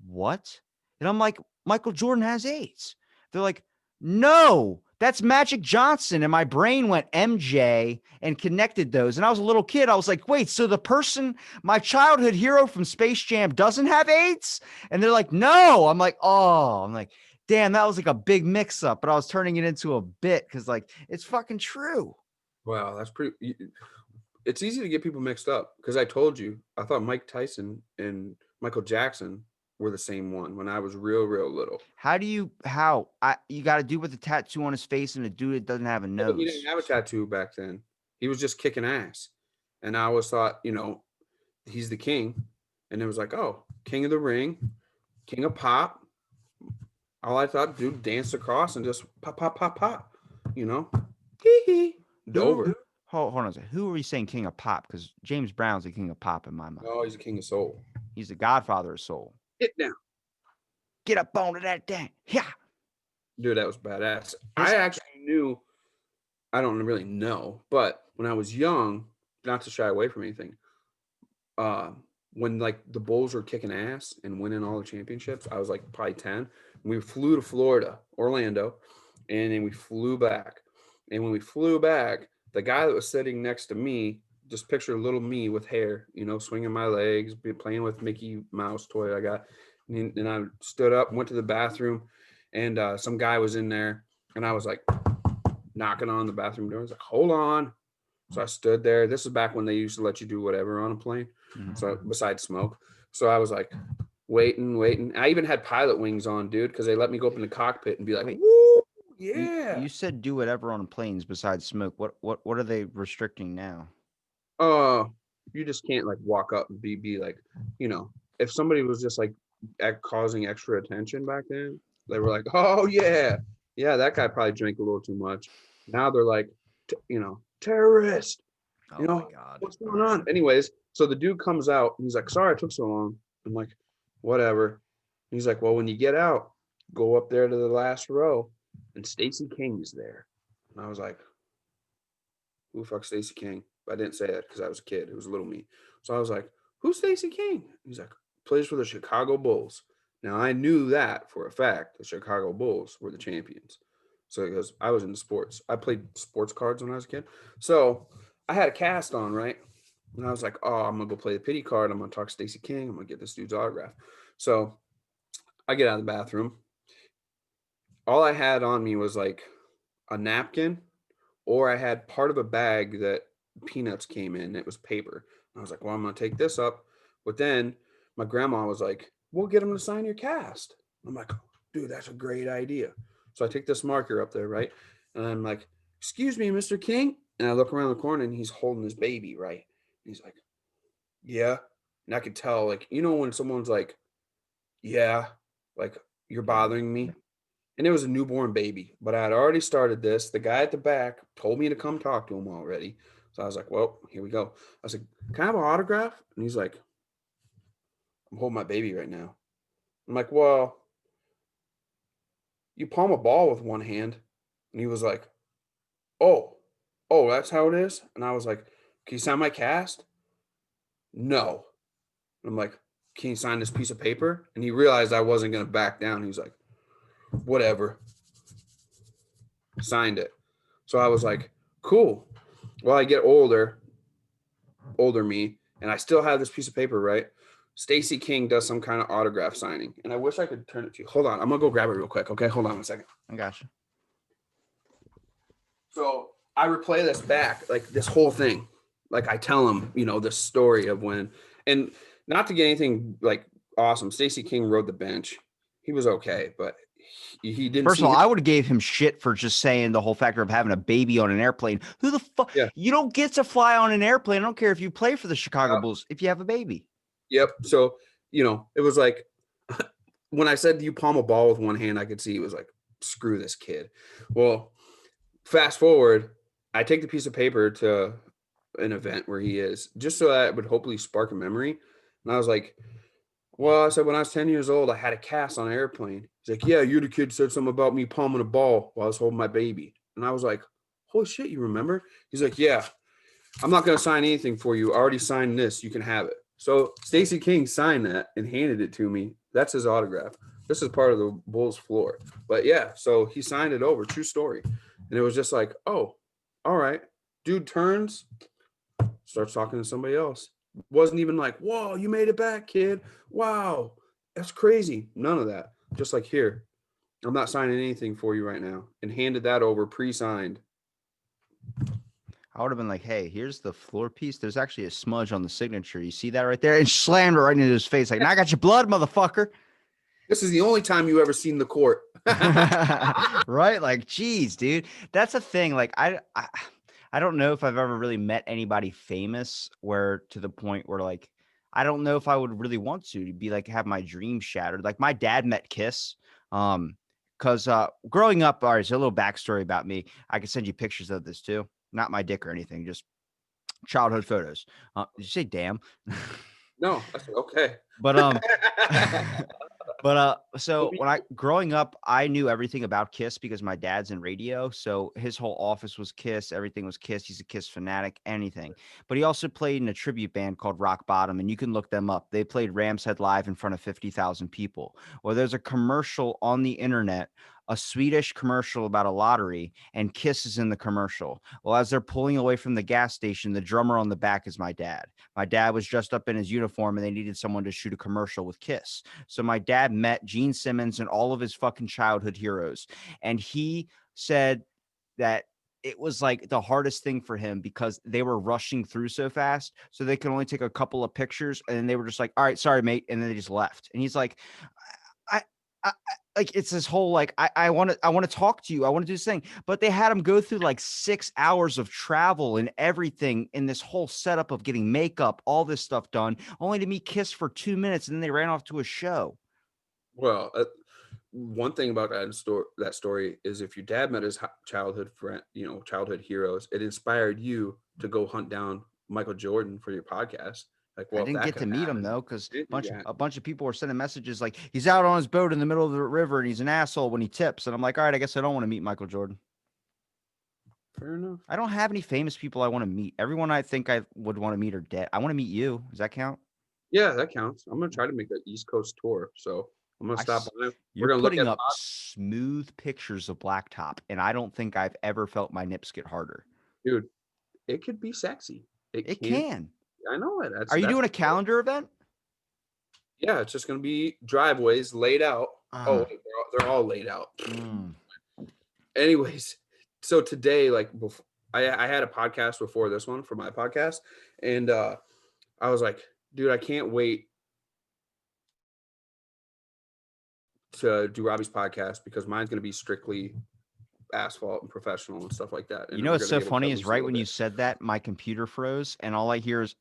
what? And I'm like, Michael Jordan has AIDS. They're like, no, that's Magic Johnson. And my brain went MJ and connected those. And I was a little kid. I was like, wait, so the person, my childhood hero from Space Jam doesn't have AIDS? And they're like, no. I'm like, oh, I'm like, damn, that was like a big mix up, but I was turning it into a bit because like it's fucking true. Wow, that's pretty. It's easy to get people mixed up because I told you I thought Mike Tyson and Michael Jackson were the same one when I was real little. You got to do with the tattoo on his face and a dude that doesn't have a Yeah, but he didn't nose. have a tattoo back then. He was just kicking ass, and I always thought, he's the king, and it was like, oh, king of the ring, king of pop. All I thought, dude, danced across and just pop, pop, pop, pop. You know, hee hee, Who Dover. hold on a second. Who are we saying king of pop? Because James Brown's the king of pop in my mind. Oh, he's a king of soul. He's the godfather of soul. Get down. Get up onto that thing. Yeah. Dude, that was badass. His I actually knew, I don't really know, but when I was young, not to shy away from anything, uh, when like the Bulls were kicking ass and winning all the championships, I was like probably 10. We flew to Florida, Orlando, and then we flew back. And when we flew back, the guy that was sitting next to me, just picture little me with hair, swinging my legs, playing with Mickey Mouse toy I got. And I stood up, went to the bathroom, and some guy was in there, and I was like knocking on the bathroom door. I was like, hold on. So I stood there. This is back when they used to let you do whatever on a plane. So besides smoke. So I was like waiting. I even had pilot wings on, dude, because they let me go up in the cockpit and be like, wait, woo, you, yeah. you said do whatever on planes besides smoke. What are they restricting now? You just can't like walk up and be like, if somebody was just like causing extra attention back then, they were like, oh yeah, that guy probably drank a little too much. Now they're like, terrorist. Oh my God. What's going on? Anyways, so the dude comes out and he's like, sorry it took so long. I'm like, whatever. He's like, well, when you get out, go up there to the last row and Stacey King is there. And I was like, who the fuck Stacey King? But I didn't say that because I was a kid. It was little me. So I was like, who's Stacey King? He's like, plays for the Chicago Bulls. Now I knew that for a fact. The Chicago Bulls were the champions. So because I was into sports. I played sports cards when I was a kid. So I had a cast on, right? And I was like, oh, I'm gonna go play the pity card. I'm gonna talk to Stacey King. I'm gonna get this dude's autograph. So I get out of the bathroom. All I had on me was like a napkin, or I had part of a bag that peanuts came in. It was paper. I was like, well, I'm gonna take this up. But then my grandma was like, we'll get him to sign your cast. I'm like, dude, that's a great idea. So I take this marker up there, right? And I'm like, excuse me, Mr. King. And I look around the corner and he's holding his baby, right? And he's like, yeah. And I could tell, like, when someone's like, yeah, like you're bothering me. And it was a newborn baby, but I had already started this. The guy at the back told me to come talk to him already. So I was like, well, here we go. I was like, can I have an autograph? And he's like, I'm holding my baby right now. I'm like, well, you palm a ball with one hand. And he was like, oh, that's how it is. And I was like, can you sign my cast? No. And I'm like, can you sign this piece of paper? And he realized I wasn't going to back down. He was like, whatever. Signed it. So I was like, cool. Well, I get older older me, and I still have this piece of paper, right? Stacey King does some kind of autograph signing, and I wish I could turn it to you. Hold on, I'm gonna go grab it real quick. Okay, hold on 1 second. I gotcha. So I replay this back, like this whole thing. Like I tell him, the story of when, and not to get anything like awesome. Stacey King rode the bench. He was okay, but he didn't First of see. all, I would have gave him shit for just saying the whole factor of having a baby on an airplane. Who the fuck? Yeah. You don't get to fly on an airplane. I don't care if you play for the Chicago Bulls if you have a baby. Yep. So, it was like when I said you palm a ball with one hand, I could see he was like, screw this kid. Well, fast forward, I take the piece of paper to an event where he is, just so that it would hopefully spark a memory. And I was like, well, I said, when I was 10 years old, I had a cast on an airplane. He's like, yeah, you're the kid said something about me palming a ball while I was holding my baby. And I was like, holy shit, you remember? He's like, yeah, I'm not going to sign anything for you. I already signed this. You can have it. So Stacey King signed that and handed it to me. That's his autograph. This is part of the Bulls floor. But yeah, so he signed it over. True story. And it was just like, oh, all right. Dude turns, starts talking to somebody else. Wasn't even like, whoa, you made it back, kid. Wow, that's crazy. None of that. Just like, here, I'm not signing anything for you right now. And handed that over pre-signed. I would have been like, hey, here's the floor piece. There's actually a smudge on the signature. You see that right there? And slammed it right into his face. Like, now I got your blood, motherfucker. This is the only time you ever seen the court. Right? Like, geez, dude. That's a thing. Like, I don't know if I've ever really met anybody famous where to the point where like I don't know if I would really want to be like have my dreams shattered. Like my dad met Kiss. Because growing up, all right, so a little backstory about me. I can send you pictures of this too. Not my dick or anything, just childhood photos. Did you say damn? No, I said, okay. But so when I growing up, I knew everything about Kiss because my dad's in radio. So his whole office was Kiss, everything was Kiss. He's a Kiss fanatic, anything. But he also played in a tribute band called Rock Bottom, and you can look them up. They played Rams Head Live in front of 50,000 people. Well, there's a commercial on the internet, a Swedish commercial about a lottery, and Kiss is in the commercial. Well, as they're pulling away from the gas station, the drummer on the back is my dad. My dad was dressed up in his uniform and they needed someone to shoot a commercial with Kiss. So my dad met Gene Simmons and all of his fucking childhood heroes. And he said that it was like the hardest thing for him because they were rushing through so fast. So they could only take a couple of pictures and then they were just like, all right, sorry, mate. And then they just left. And he's like, I, I like it's this whole like I want to talk to you. I want to do this thing, but they had him go through like 6 hours of travel and everything in this whole setup of getting makeup, all this stuff done, only to meet Kiss for 2 minutes, and then they ran off to a show. Well, one thing about that story is if your dad met his childhood friend, childhood heroes, it inspired you to go hunt down Michael Jordan for your podcast. Like, well, I didn't get to meet him though, because a bunch of people were sending messages like he's out on his boat in the middle of the river and he's an asshole when he tips. And I'm like, all right, I guess I don't want to meet Michael Jordan. Fair enough. I don't have any famous people I want to meet. Everyone I think I would want to meet are dead. I want to meet you. Does that count? Yeah, that counts. I'm gonna try to make the East Coast tour, so I'm gonna stop by. You're gonna putting up smooth pictures of blacktop, and I don't think I've ever felt my nips get harder. Dude, it could be sexy. It can. I know it. Are you doing a calendar event? Yeah, it's just gonna be driveways laid out. They're all laid out. Anyways, so today, like, I had a podcast before this one for my podcast, and I was like, dude, I can't wait to do Robbie's podcast because mine's going to be strictly asphalt and professional and stuff like that. And you know what's so funny is right when you said that, my computer froze, and all I hear is,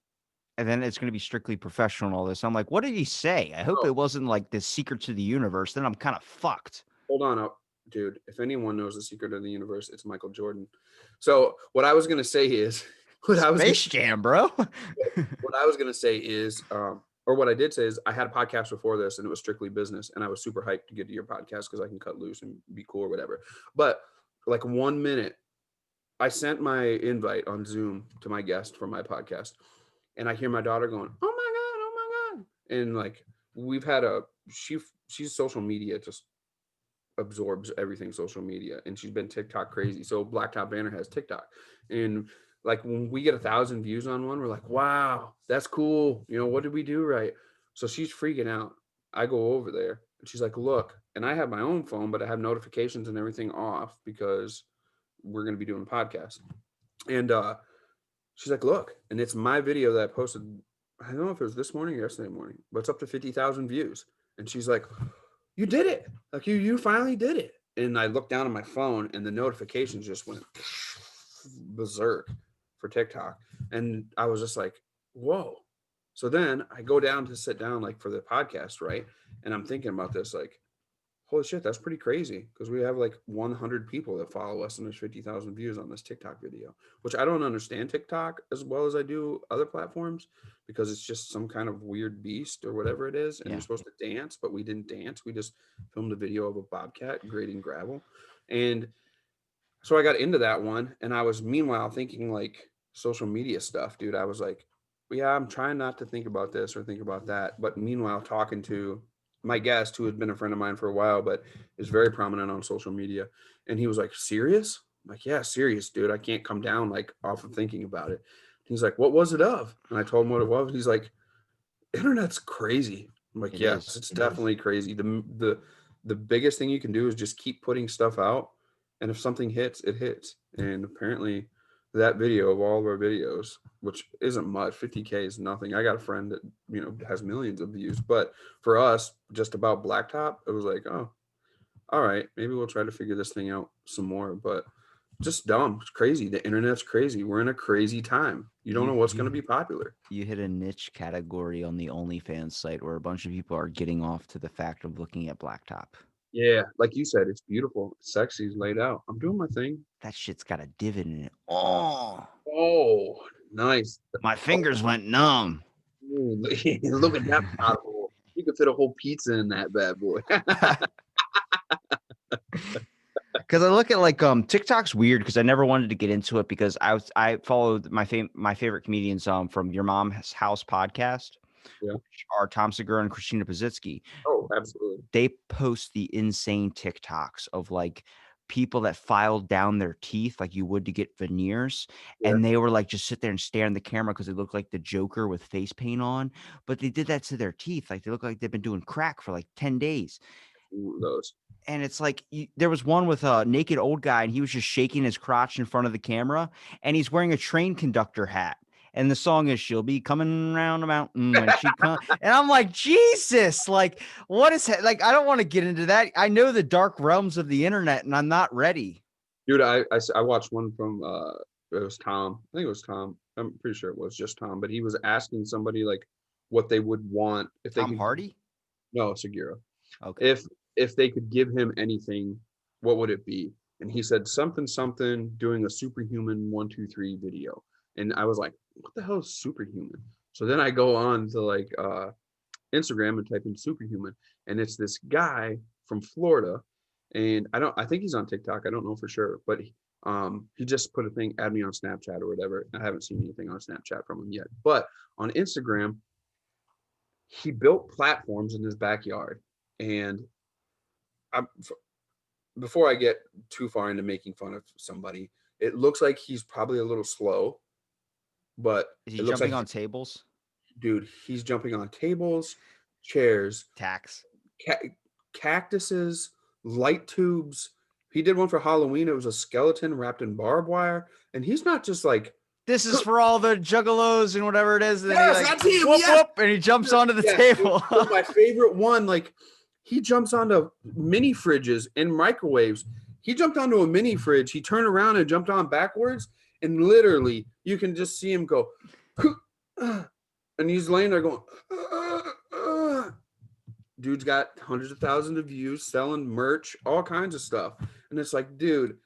and then it's going to be strictly professional and all this. I'm like, what did he say? I hope it wasn't like the secret to the universe. Then I'm kind of fucked. Hold on up, dude. If anyone knows the secret of the universe, it's Michael Jordan. So what I was going to say is, Space Jam, bro. What I was going to say is, or what I did say is I had a podcast before this and it was strictly business. And I was super hyped to get to your podcast because I can cut loose and be cool or whatever. But like 1 minute, I sent my invite on Zoom to my guest for my podcast. And I hear my daughter going, oh my God. And like, we've had she's social media, just absorbs everything social media. And she's been TikTok crazy. So Blacktop Banner has TikTok. And like when we get 1,000 views on one, we're like, wow, that's cool. You know, what did we do right? So she's freaking out. I go over there and she's like, look, and I have my own phone, but I have notifications and everything off because we're going to be doing a podcast. And she's like, look, and it's my video that I posted. I don't know if it was this morning or yesterday morning, but it's up to 50,000 views. And she's like, you did it. Like you finally did it. And I looked down at my phone and the notifications just went berserk for TikTok. And I was just like, whoa. So then I go down to sit down like for the podcast, right? And I'm thinking about this, like, holy shit, that's pretty crazy because we have like 100 people that follow us and there's 50,000 views on this TikTok video, which I don't understand TikTok as well as I do other platforms because it's just some kind of weird beast or whatever it is. And Yeah. you're supposed to dance, but we didn't dance. We just filmed a video of a bobcat grading gravel. And so I got into that one and I was meanwhile thinking like social media stuff, dude. I was like, yeah, I'm trying not to think about this or think about that. But meanwhile, talking to my guest who had been a friend of mine for a while, but is very prominent on social media. And he was like, serious? I'm like, yeah, serious, dude. I can't come down like off of thinking about it. He's like, what was it of? And I told him what it was. He's like, internet's crazy. I'm like, It yes, is. it's definitely crazy. The biggest thing you can do is just keep putting stuff out. And if something hits, it hits. And apparently that video of all of our videos, which isn't much, 50K is nothing. I got a friend that, you know, has millions of views. But for us, just about Blacktop, it was like, oh, all right, maybe we'll try to figure this thing out some more. But just dumb. It's crazy. The internet's crazy. We're in a crazy time. You don't know what's going to be popular. You hit a niche category on the OnlyFans site where a bunch of people are getting off to the fact of looking at blacktop. Yeah, like you said, it's beautiful, it's sexy, it's laid out. I'm doing my thing. That shit's got a divot in it. Oh, Oh, nice. my fingers went numb. Ooh, look at that pothole. You could fit a whole pizza in that bad boy. Because I look at like TikTok's weird because I never wanted to get into it because I followed my favorite comedians from Your Mom's House podcast, Yeah. which are Tom Segura and Christina Pazitsky. Oh, absolutely. They post the insane TikToks of like people that filed down their teeth like you would to get veneers. Yeah. And they were like just sit there and stare in the camera because they look like the Joker with face paint on. But they did that to their teeth. Like they look like they've been doing crack for like 10 days. Ooh, those. And it's like there was one with a naked old guy and he was just shaking his crotch in front of the camera and he's wearing a train conductor hat. And the song is "She'll Be Coming Round the Mountain When She Comes." And I'm like, Jesus, like, what is that? Like, I don't want to get into that. I know the dark realms of the internet and I'm not ready. Dude, I watched one from it was Tom. I think it was Tom. I'm pretty sure it was just Tom, but he was asking somebody like what they would want if they Tom could. Hardy? No, Segura. Okay. If they could give him anything, what would it be? And he said something doing a superhuman 1-2-3 video. And I was like, what the hell is superhuman? So then I go on to like Instagram and type in superhuman, and it's this guy from Florida. And I think he's on TikTok. I don't know for sure, but he just put a thing, add me on Snapchat or whatever. I haven't seen anything on Snapchat from him yet. But on Instagram, he built platforms in his backyard. And before I get too far into making fun of somebody, it looks like he's probably a little slow, but Is he it looks jumping like, on tables? dude, he's jumping on tables, chairs, Tax. cactuses, light tubes. He did one for Halloween. It was a skeleton wrapped in barbed wire. And he's not just like, This is for all the juggalos and whatever it is. And yes, he like, that's him. whoop, Yes. whoop, and he jumps onto the table. Dude, my favorite one, like he jumps onto mini fridges and microwaves. He jumped onto a mini fridge. He turned around and jumped on backwards. And literally, you can just see him go, and he's laying there going, dude's got hundreds of thousands of views, selling merch, all kinds of stuff. And it's like, dude,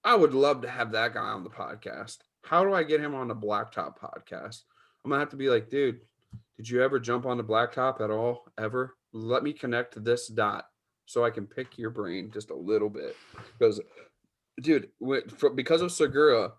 I would love to have that guy on the podcast. How do I get him on the Blacktop podcast? I'm going to have to be like, dude, did you ever jump on the Blacktop at all? Ever? Let me connect this dot so I can pick your brain just a little bit. Because, dude, because of Segura,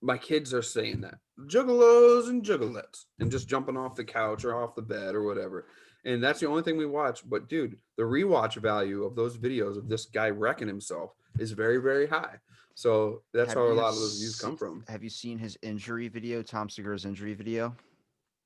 my kids are saying that. Juggalos and juggalettes and just jumping off the couch or off the bed or whatever. And that's the only thing we watch. But dude, the rewatch value of those videos of this guy wrecking himself is very, very high. So that's how a lot of those views come from. Have you seen his injury video, Tom Segura's injury video?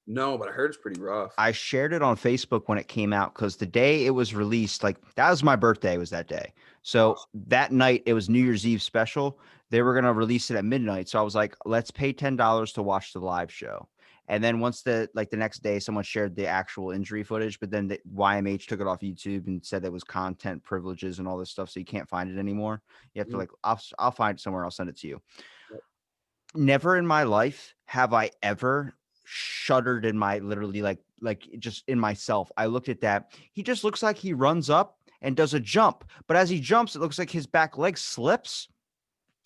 No, but I heard it's pretty rough. I shared it on Facebook when it came out because the day it was released, like that was my birthday, was that day. So Awesome. that night it was New Year's Eve special. They were gonna release it at midnight. So I was like, let's pay $10 to watch the live show. And then once the next day, someone shared the actual injury footage, but then the YMH took it off YouTube and said that was content privileges and all this stuff, so you can't find it anymore. You have to Mhm. I'll find it somewhere. I'll send it to you. Yep. Never in my life have I ever shuddered in my literally like just in myself. I looked at that. He just looks like he runs up and does a jump, but as he jumps, it looks like his back leg slips.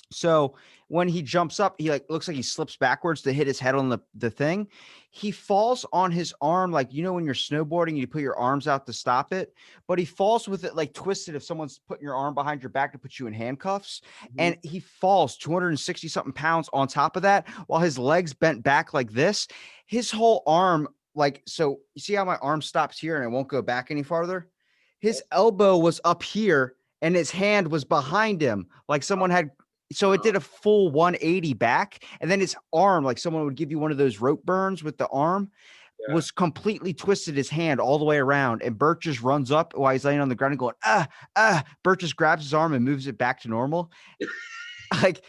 So when he jumps up, he like looks like he slips backwards to hit his head on the thing. He falls on his arm, like when you're snowboarding, you put your arms out to stop it, but he falls with it like twisted. If someone's putting your arm behind your back to put you in handcuffs, Mhm. and he falls 260 something pounds on top of that, while his legs bent back like this, his whole arm, like so. You see how my arm stops here and it won't go back any farther? His elbow was up here and his hand was behind him, like someone had so it Uh, did a full 180 back, and then his arm, like someone would give you one of those rope burns with the arm, yeah. was completely twisted his hand all the way around. And Bert just runs up while he's laying on the ground and going, Bert just grabs his arm and moves it back to normal. Like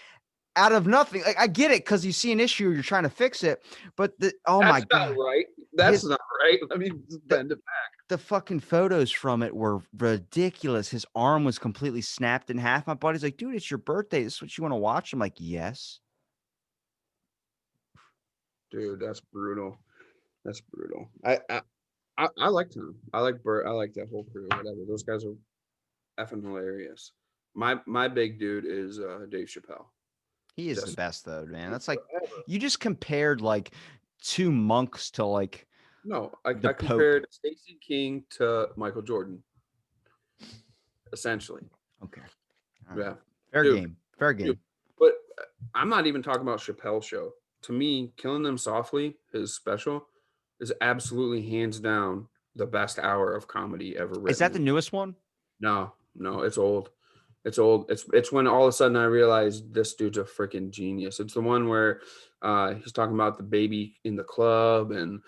out of nothing. Like I get it because you see an issue, you're trying to fix it. But oh my That's not God. right. That's His not right. Let me just bend it. the fucking photos from it were ridiculous. His arm was completely snapped in half. My buddy's like, dude, it's your birthday. This is what you want to watch? I'm like, yes. Dude, that's brutal. That's brutal. I like Tom. I like Bert. I like that whole crew. Whatever. Those guys are effing hilarious. My big dude is Dave Chappelle. He is the Just best though, man. That's like forever. you just compared like two monks to like No, the I Pope. compared Stacey King to Michael Jordan, essentially. Okay. All right. Yeah, Fair dude, game. Fair dude. game. But I'm not even talking about Chappelle's show. To me, Killing Them Softly, his special, is absolutely hands down the best hour of comedy ever Is that the written. newest one? No, no, it's old. It's old. It's when all of a sudden I realized this dude's a freaking genius. It's the one where he's talking about the baby in the club and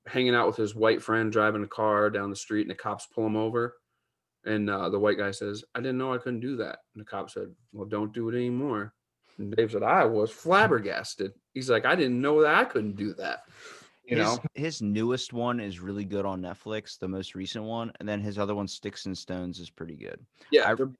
hanging out with his white friend driving a car down the street, and the cops pull him over. And the white guy says, "I didn't know I couldn't do that." And the cop said, "Well, don't do it anymore." And Dave said, "I was flabbergasted." He's like, "I didn't know that I couldn't do that." You know? His newest one is really good on Netflix, the most recent one, and then his other one, Sticks and Stones, is pretty good. Yeah, I they're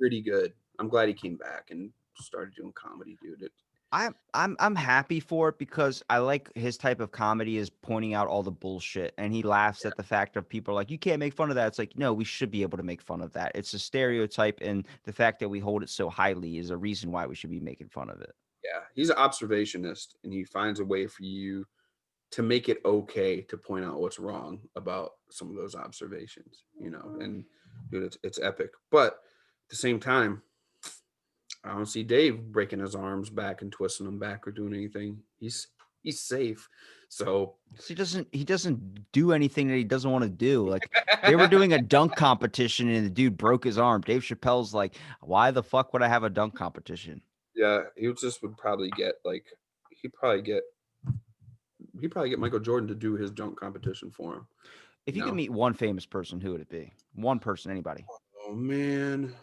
pretty good. I'm glad he came back and started doing comedy, dude. I'm happy for it because I like his type of comedy is pointing out all the bullshit, and he laughs at the fact of people are like, you can't make fun of that. It's like, no, we should be able to make fun of that. It's a stereotype, and the fact that we hold it so highly is a reason why we should be making fun of it. Yeah, he's an observationist, and he finds a way for you to make it okay to point out what's wrong about some of those observations, and dude, it's epic. But at the same time, I don't see Dave breaking his arms back and twisting them back or doing anything. He's safe. So So he doesn't do anything that he doesn't want to do. Like they were doing a dunk competition and the dude broke his arm. Dave Chappelle's like, why the fuck would I have a dunk competition? yeah, he just would probably get like he'd probably get he'd probably get Michael Jordan to do his dunk competition for him. If You you could know? meet one famous person, who would it be? One person, anybody. Oh man.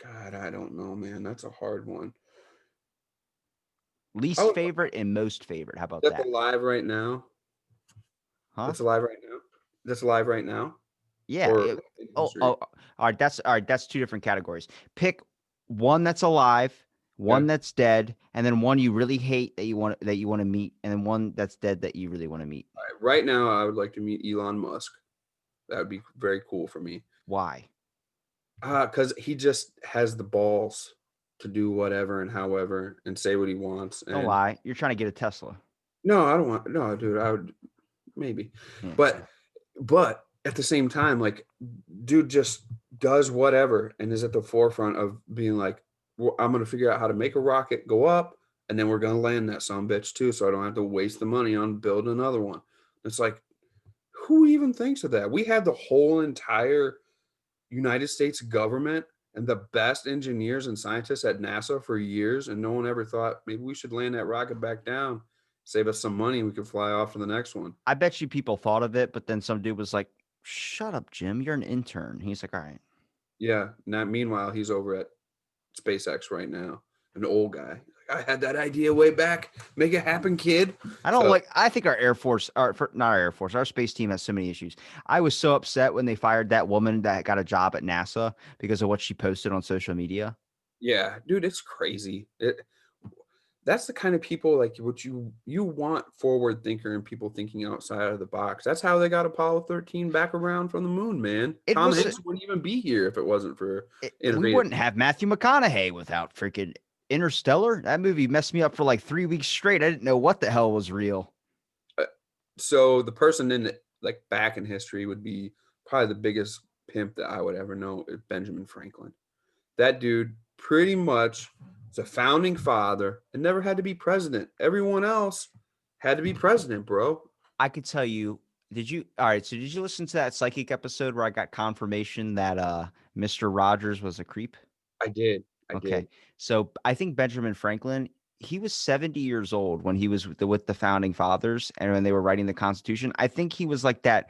God, I don't know, man. That's a hard one. Least Oh, favorite and most favorite. How about that's that? alive right now. Huh? That's alive right now. That's alive right now. Yeah. Or in history. All right. All right. That's two different categories. Pick one that's alive, Okay. one that's dead, and then one you really hate that you want to meet, and then one that's dead that you really want to meet. Right now, I would like to meet Elon Musk. That would be very cool for me. Why? Because he just has the balls to do whatever and however and say what he wants. Don't And lie. You're trying to get a Tesla. no, I don't want no, dude. I would maybe, Yeah. but at the same time, like, dude just does whatever and is at the forefront of being like, well, I'm gonna figure out how to make a rocket go up, and then we're gonna land that some bitch too, so I don't have to waste the money on building another one. It's like, who even thinks of that? We had the whole entire United States government and the best engineers and scientists at NASA for years, and no one ever thought maybe we should land that rocket back down, save us some money, we could fly off to the next one. I bet you people thought of it, but then some dude was like, "Shut up, Jim. You're an intern." He's like, "All right." Yeah. Now, meanwhile, he's over at SpaceX right now, an old guy. I had that idea way back. Make it happen, kid. I don't So like. I think our Air Force, not our Air Force, our space team has so many issues. I was so upset when they fired that woman that got a job at NASA because of what she posted on social media. yeah, dude, it's crazy. That's the kind of people like what you want forward thinker and people thinking outside of the box. That's how they got Apollo 13 back around from the moon, man. It Tom was. Hanks wouldn't even be here if it wasn't for We innovative. wouldn't have Matthew McConaughey without freaking Interstellar. That movie messed me up for like 3 weeks straight. I didn't know what the hell was real. So the person in like back in history would be probably the biggest pimp that I would ever know is Benjamin Franklin. That dude pretty much is a founding father and never had to be president. Everyone else had to be president, bro. I could tell you. Did you? All right. So did you listen to that psychic episode where I got confirmation that Mr. Rogers was a creep? I did. I Okay. did. So I think Benjamin Franklin, he was 70 years old when he was with the founding fathers and when they were writing the Constitution. I think he was like that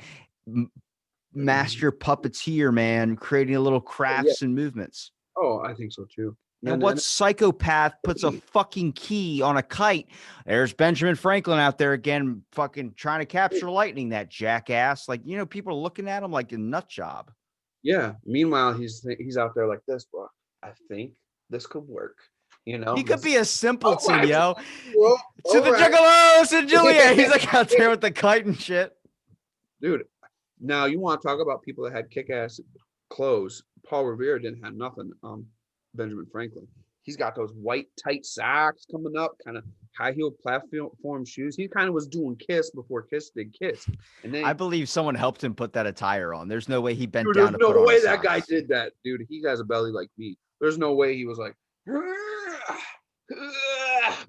master puppeteer, man, creating little Oh, yeah. crafts and movements. Oh, I think so too. And what psychopath puts a fucking key on a kite? There's Benjamin Franklin out there again, fucking trying to capture lightning, that jackass. Like, people are looking at him like a nut job. Yeah. Meanwhile, he's out there like this, bro. I think this could work. He could be a simpleton, right, yo. Well, To the juggalos and Juliet. He's like out there with the kite and shit. Dude, now you want to talk about people that had kick-ass clothes. Paul Revere didn't have nothing. Benjamin Franklin. He's got those white tight socks coming up, kind of high-heeled platform shoes. He kind of was doing Kiss before Kiss did Kiss. And then I believe someone helped him put that attire on. There's no way he bent dude, down there's to no put on way his that guy socks. did that, dude. He has a belly like me. There's no way he was like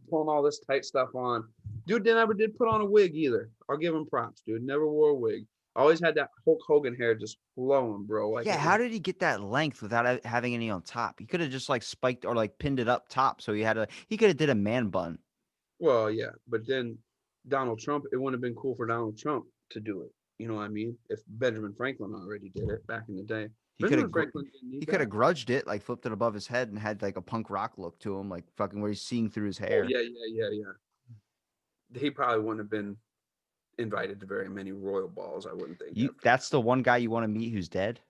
pulling all this tight stuff on. Dude never did put on a wig either. I'll give him props, dude. Never wore a wig. Always had that Hulk Hogan hair just flowing, bro. Like, Yeah, how did he get that length without having any on top? He could have just like spiked or like pinned it up top. So he could have did a man bun. well, yeah, but then Donald Trump, it wouldn't have been cool for Donald Trump to do it. You know what I mean? If Benjamin Franklin already did it back in the day. He could have Franklin didn't need he could have that. grudged it, like flipped it above his head and had like a punk rock look to him, like fucking where he's seeing through his Oh, hair. yeah. He probably wouldn't have been invited to very many royal balls, I wouldn't think. That's the one guy you want to meet who's dead?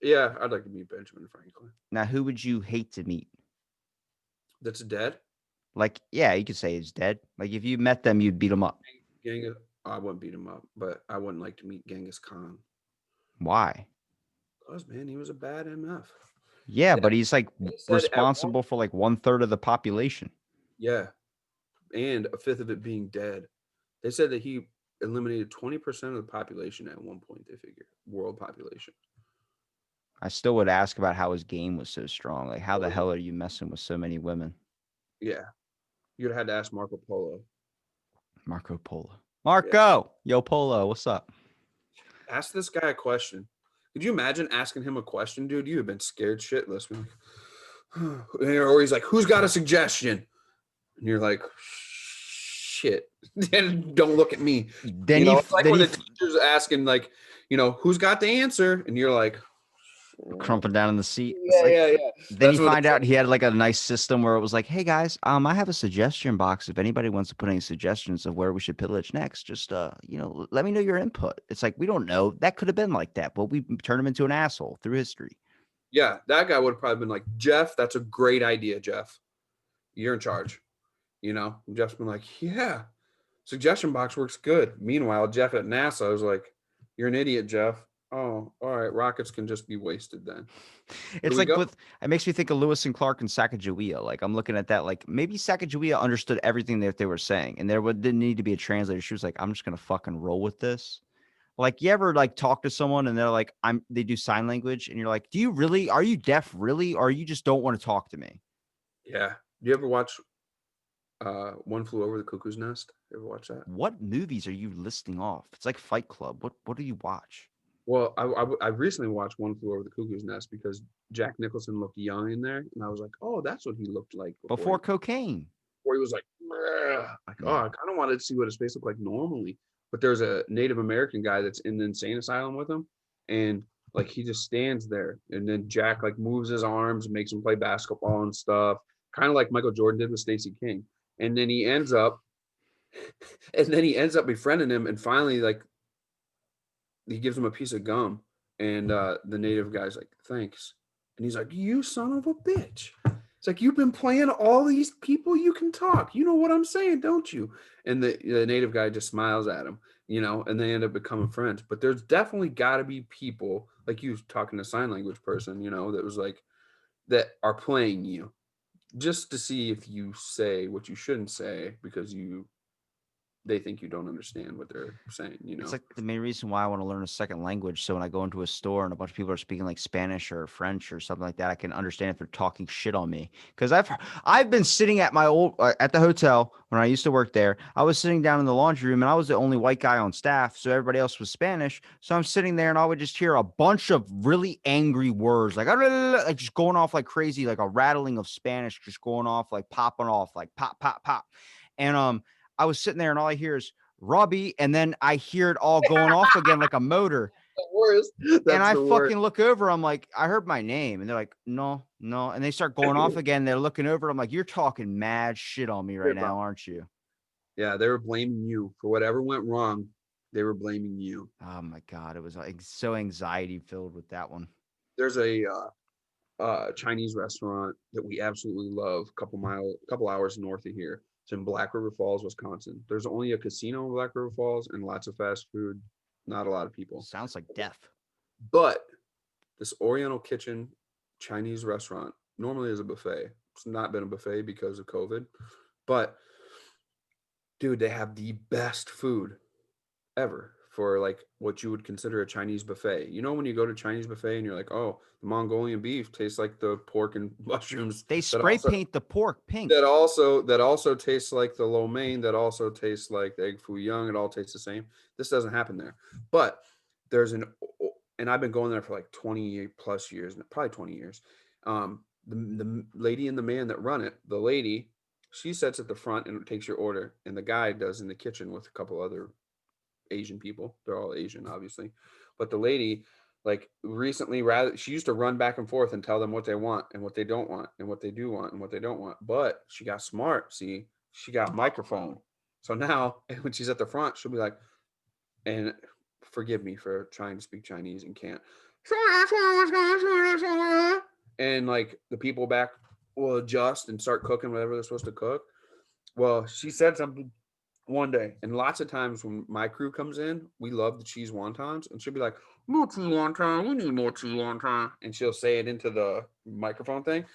Yeah, I'd like to meet Benjamin Franklin. Now, who would you hate to meet? That's dead? Like, yeah, you could say he's dead. Like, if you met them, you'd beat him up. I wouldn't beat him up, but I wouldn't like to meet Genghis Khan. Why? Because, man, he was a bad MF. Yeah, but he's like said responsible for like 1/3 of the population. Yeah, and a fifth of it being dead. They said that he eliminated 20% of the population at one point, they figure, world population. I still would ask about how his game was so strong. Like, how the hell are you messing with so many women? Yeah. You'd have had to ask Marco Polo. Marco Polo. Marco! Yeah. Yo, Polo, what's up? Ask this guy a question. Could you imagine asking him a question, dude? You have been scared shitless. Or he's like, who's got a suggestion? And you're like, shit. Don't look at me. Then it's like when the teacher's asking, like, who's got the answer? And you're like, crumping down in the seat. Yeah. Then you find out he had like a nice system where it was like, hey guys, I have a suggestion box. If anybody wants to put any suggestions of where we should pillage next, just let me know your input. It's like, we don't know. That could have been like that, but we turned him into an asshole through history. Yeah, that guy would have probably been like, Jeff, that's a great idea, Jeff. You're in charge. Jeff's been like, yeah, suggestion box works good. Meanwhile, Jeff at NASA was like, you're an idiot, Jeff. Oh, all right. Rockets can just be wasted then. It's like it makes me think of Lewis and Clark and Sacagawea. Like, I'm looking at that, like maybe Sacagawea understood everything that they were saying, and didn't need to be a translator. She was like, I'm just gonna fucking roll with this. Like, you ever like talk to someone and they're like, they do sign language, and you're like, are you deaf really, or you just don't want to talk to me? Yeah. Do you ever watch One Flew Over the Cuckoo's Nest. You ever watch that? What movies are you listing off? It's like Fight Club. What do you watch? Well, I recently watched One Flew Over the Cuckoo's Nest because Jack Nicholson looked young in there, and I was like, oh, that's what he looked like Before cocaine. before he was like, "Bleh." Like, oh, Yeah. I kind of wanted to see what his face looked like normally. But there's a Native American guy that's in the insane asylum with him, and like he just stands there, and then Jack like moves his arms, makes him play basketball and stuff, kind of like Michael Jordan did with Stacey King, and then he ends up, befriending him, and finally like he gives him a piece of gum, and the native guy's like, thanks, and he's like, you son of a bitch. It's like, you've been playing all these people, you can talk, you know what I'm saying, don't you? And the native guy just smiles at him, and they end up becoming friends. But there's definitely got to be people like you talking to a sign language person, that was like, that are playing you just to see if you say what you shouldn't say because they think you don't understand what they're saying. It's like the main reason why I want to learn a second language. So when I go into a store and a bunch of people are speaking like Spanish or French or something like that, I can understand if they're talking shit on me. Because I've been sitting at my old at the hotel when I used to work there. I was sitting down in the laundry room and I was the only white guy on staff, so everybody else was Spanish. So I'm sitting there and I would just hear a bunch of really angry words, like just going off like crazy, like a rattling of Spanish, just going off, like popping off, like pop, pop, pop, and I was sitting there and all I hear is Robbie, and then I hear it all going off again like a motor. The worst. And That's I the worst. fucking look over. I'm like, I heard my name. And they're like, no, no. And they start going off again. They're looking over. I'm like, you're talking mad shit on me right now, aren't you? Yeah, they were blaming you for whatever went wrong. They were blaming you. Oh my God. It was like so anxiety filled with that one. There's a Chinese restaurant that we absolutely love, couple hours north of here. It's in Black River Falls, Wisconsin. There's only a casino in Black River Falls and lots of fast food. Not a lot of people. Sounds like death. But this Oriental Kitchen Chinese restaurant normally is a buffet. It's not been a buffet because of COVID. But dude, they have the best food ever for like what you would consider a Chinese buffet. When you go to Chinese buffet and you're like, oh, the Mongolian beef tastes like the pork and mushrooms They that spray also paint the pork pink. that also tastes like the lo mein, that also tastes like the egg foo young. It all tastes the same. This doesn't happen there. But there's and I've been going there for like 20 plus years, probably 20 years. The lady and the man that run it, the lady, she sits at the front and takes your order, and the guy does in the kitchen with a couple other Asian people. They're all Asian, obviously. But the lady, like recently, rather she used to run back and forth and tell them what they want and what they don't want and what they do want and what they don't want. But she got smart. See, she got a microphone. So now when she's at the front, she'll be like, and forgive me for trying to speak Chinese and can't. And like the people back will adjust and start cooking whatever they're supposed to cook. Well, she said something one day, and lots of times when my crew comes in, we love the cheese wontons, and she'll be like, more cheese wonton, we need more cheese wonton, and she'll say it into the microphone thing.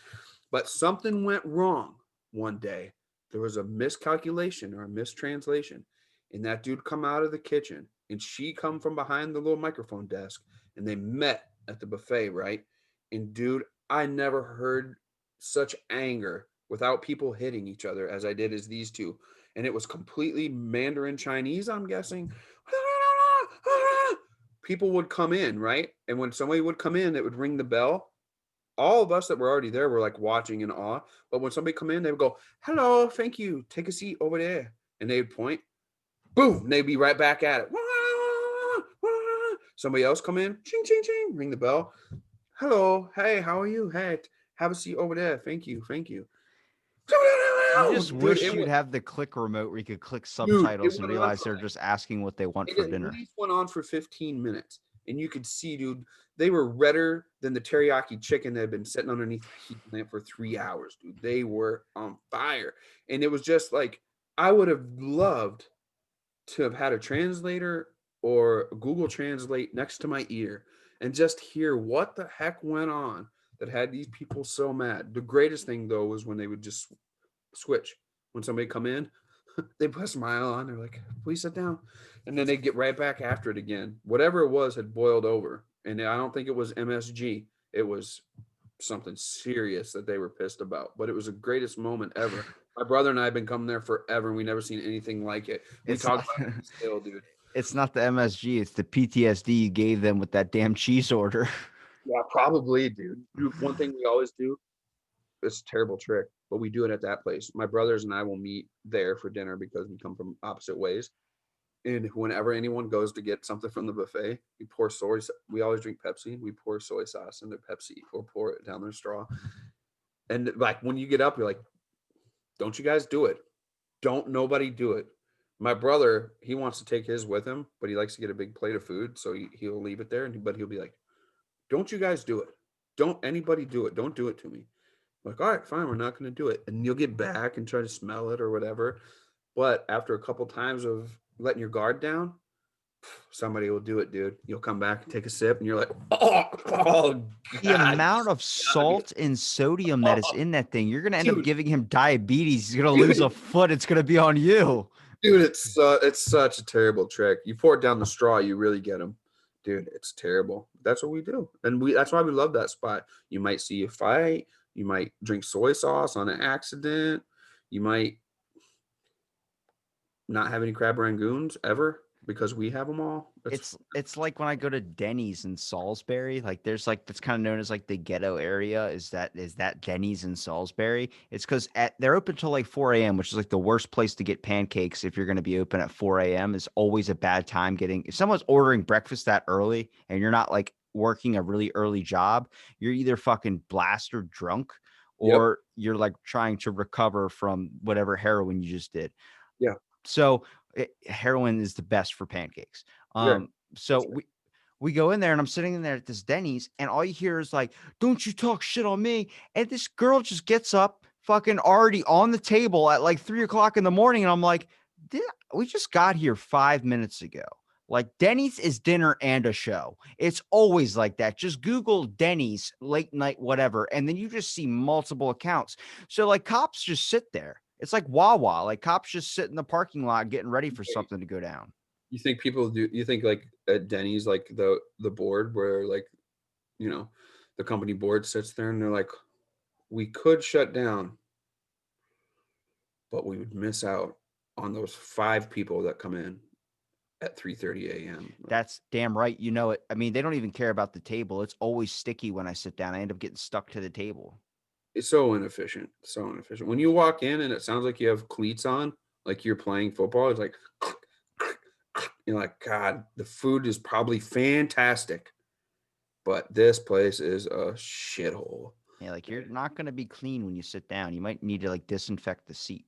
But something went wrong one day. There was a miscalculation or a mistranslation, and that dude come out of the kitchen, and she come from behind the little microphone desk, and they met at the buffet, right? And dude, I never heard such anger without people hitting each other as I did as these two. And it was completely Mandarin Chinese, I'm guessing. People would come in, right? And when somebody would come in, it would ring the bell. All of us that were already there were like watching in awe. But when somebody come in, they would go, hello, thank you. Take a seat over there. And they would point. Boom. They'd be right back at it. Somebody else come in. Ching, ching, ching. Ring the bell. Hello. Hey, how are you? Hey, have a seat over there. Thank you. Thank you. You just Dude, wish you'd have the click remote where you could click subtitles and went on realize for they're just asking what they want it for at dinner. least went on for 15 minutes. And you could see, dude, they were redder than the teriyaki chicken that had been sitting underneath the heat lamp for 3 hours, dude. They were on fire. And it was just like, I would have loved to have had a translator or Google Translate next to my ear and just hear what the heck went on that had these people so mad. The greatest thing, though, was when they would just switch. When somebody come in, they put a smile on. They're like, please sit down. And then they get right back after it again. Whatever it was had boiled over. And I don't think it was MSG. It was something serious that they were pissed about. But it was the greatest moment ever. My brother and I have been coming there forever, and we never seen anything like it. We It's talk not about it still, dude. it's not the MSG, it's the PTSD you gave them with that damn cheese order. Yeah, probably, dude. One thing we always do, it's a terrible trick, but we do it at that place. My brothers and I will meet there for dinner because we come from opposite ways. And whenever anyone goes to get something from the buffet, we pour soy. We always drink Pepsi. We pour soy sauce into Pepsi or pour it down their straw. And like when you get up, you're like, "Don't you guys do it? Don't nobody do it." My brother, he wants to take his with him, but he likes to get a big plate of food, so he'll leave it there. But he'll be like, "Don't you guys do it? Don't anybody do it? Don't do it to me." I'm like, all right, fine, we're not going to do it. And you'll get back and try to smell it or whatever. But after a couple times of letting your guard down, somebody will do it, dude. You'll come back and take a sip, and you're like, oh The God, amount of God. salt and sodium that is Oh, in that thing, you're gonna end up dude, giving him diabetes. He's gonna lose a dude, foot. It's gonna be on you. dude, it's such a terrible trick. You pour it down the straw, you really get them, dude. It's terrible. That's what we do, and that's why we love that spot. You might see a fight. You might drink soy sauce on an accident. You might not have any crab rangoons ever because we have them all. It's like when I go to Denny's in Salisbury, like there's like that's kind of known as like the ghetto area. Is that Denny's in Salisbury? It's because at they're open till like 4 a.m., which is like the worst place to get pancakes if you're going to be open at 4 a.m. Is always a bad time getting if someone's ordering breakfast that early and you're not like working a really early job, you're either fucking blasted drunk Yep. or you're like trying to recover from whatever heroin you just did. Yeah. So heroin is the best for pancakes. Yeah. So we go in there and I'm sitting in there at this Denny's and all you hear is like, "Don't you talk shit on me." And this girl just gets up, fucking already on the table at like 3 o'clock in the morning. And I'm like, we just got here 5 minutes ago. Like Denny's is dinner and a show. It's always like that. Just Google Denny's late night, whatever. And then you just see multiple accounts. So like cops just sit there. It's like Wawa. Like cops just sit in the parking lot getting ready for something to go down. You think people do? You think like at Denny's, like the board where like you know the company board sits there and they're like, we could shut down, but we would miss out on those 5 people that come in at 3:30 a.m. That's damn right. You know it. I mean, they don't even care about the table. It's always sticky when I sit down. I end up getting stuck to the table. It's so inefficient. So inefficient. When you walk in and it sounds like you have cleats on, like you're playing football, it's like you're like, God, the food is probably fantastic, but this place is a shithole. Yeah, like you're not going to be clean when you sit down. You might need to like disinfect the seat.